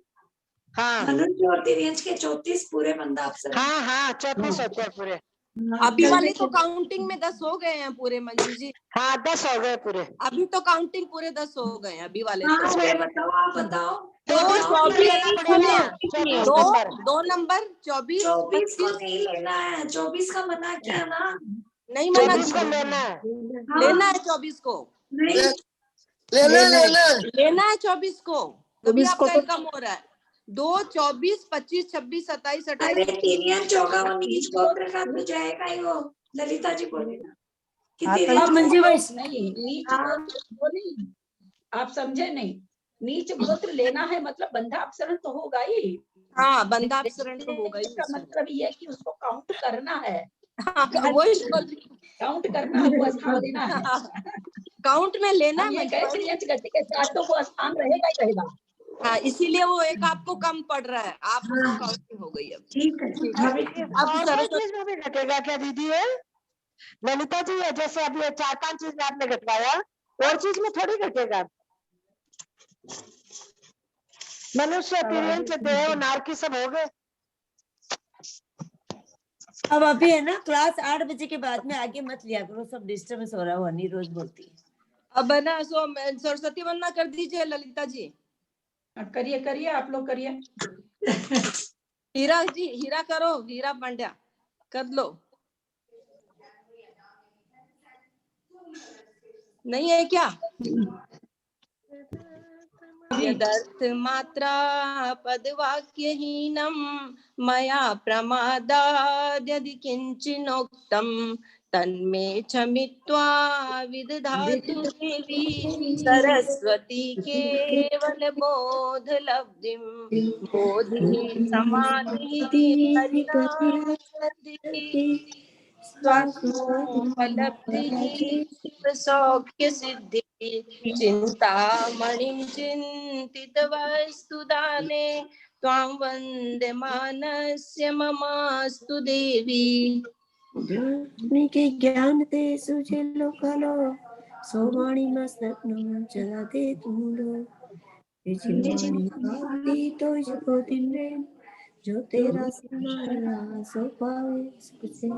हाँ मनुष्य और तिर्यंच के 34 पूरे बंधा अपसरण। हाँ हाँ 34 होते हैं पूरे। अभी वाले तो काउंटिंग में 10 हो गए हैं पूरे मंजू जी। हाँ 10 हो गए पूरे। अभी तो काउंटिंग पूरे 10 हो गए हैं अभी वाले। हाँ बताओ, आप बताओ। तो 24 दो नंबर 24 को नहीं लेना है, 24 का मना किया ना। नहीं मना किया, लेना है 24 को। लेना है 24 को, तभी 24 को आपका तो- कम हो रहा है। 2, 24, 25, 26, 27, अरे 28। तीनियन चौका वो नीच गोत्र का तो जाएगा ही वो। ललिता जी बोलेगा कि हाँ, तो तीनियन मंजू भाई नहीं नीच हाँ। गोत्र वो नहीं, आप समझे नहीं। नीच गोत्र लेना है मतलब बंधा अपसरण तो होगा ही। हाँ, बंधा अपसरण तो होगा ही इसका उसमें। मतलब ये है कि उसको काउंट करना है, हाँ, वही बोल रही हूँ। काउंट करना है, वो स्थान देना है। काउंट में लेना हम ये मंजू कह भाई। रहे हैं कि गति के साथ तो वो स्थान रहेगा ही रहेगा। हाँ, इसीलिए वो एक आपको कम पड़ रहा है, आप उसको काउंट हो गई अब। ठीक है ठीक है। अब और कोई सरस्वती चीज में भी घटेगा क्या दीदी है ललिता जी? है जैसे अभी 4-5 चीज आपने घटवाया, और चीज में थोड़ी घटेगा। मनुष्य, तिर्यंच, देव, नारकी सब हो गए। अब अभी है ना क्लास 8 बजे के बाद में आगे मत लिया करो, सब डिस्टर्बेंस हो रहा है, हनी रोज बोलती है। अब है ना, सो सरस्वती वंदना कर दीजिए ललिता जी। करिए करिए, आप लोग करिए। हीरा जी, हीरा करो, हीरा पांड्या कर लो। नहीं है क्या? यदर्थ मात्रा पदवाक्यहीनं मया प्रमादाद् यदि किंचिनोक्तं तन्मे क्षमित्वा विदधातु देवी सरस्वती केवल बोध लब्धिं बोधि समाधि परिणाम स्वात्मोपलब्धिः शिव सौख्य सिद्धि चिंतामणिं चिन्तितवस्तु दाने त्वां वन्द्यमानस्य ममास्तु देवी। के ज्ञान ते सुझे लो कालो सोवाणी मस्तनो चला दे तूलो जिवाणी आती तो जो दिन रे जो तेरा समारा सो पावे सुसे।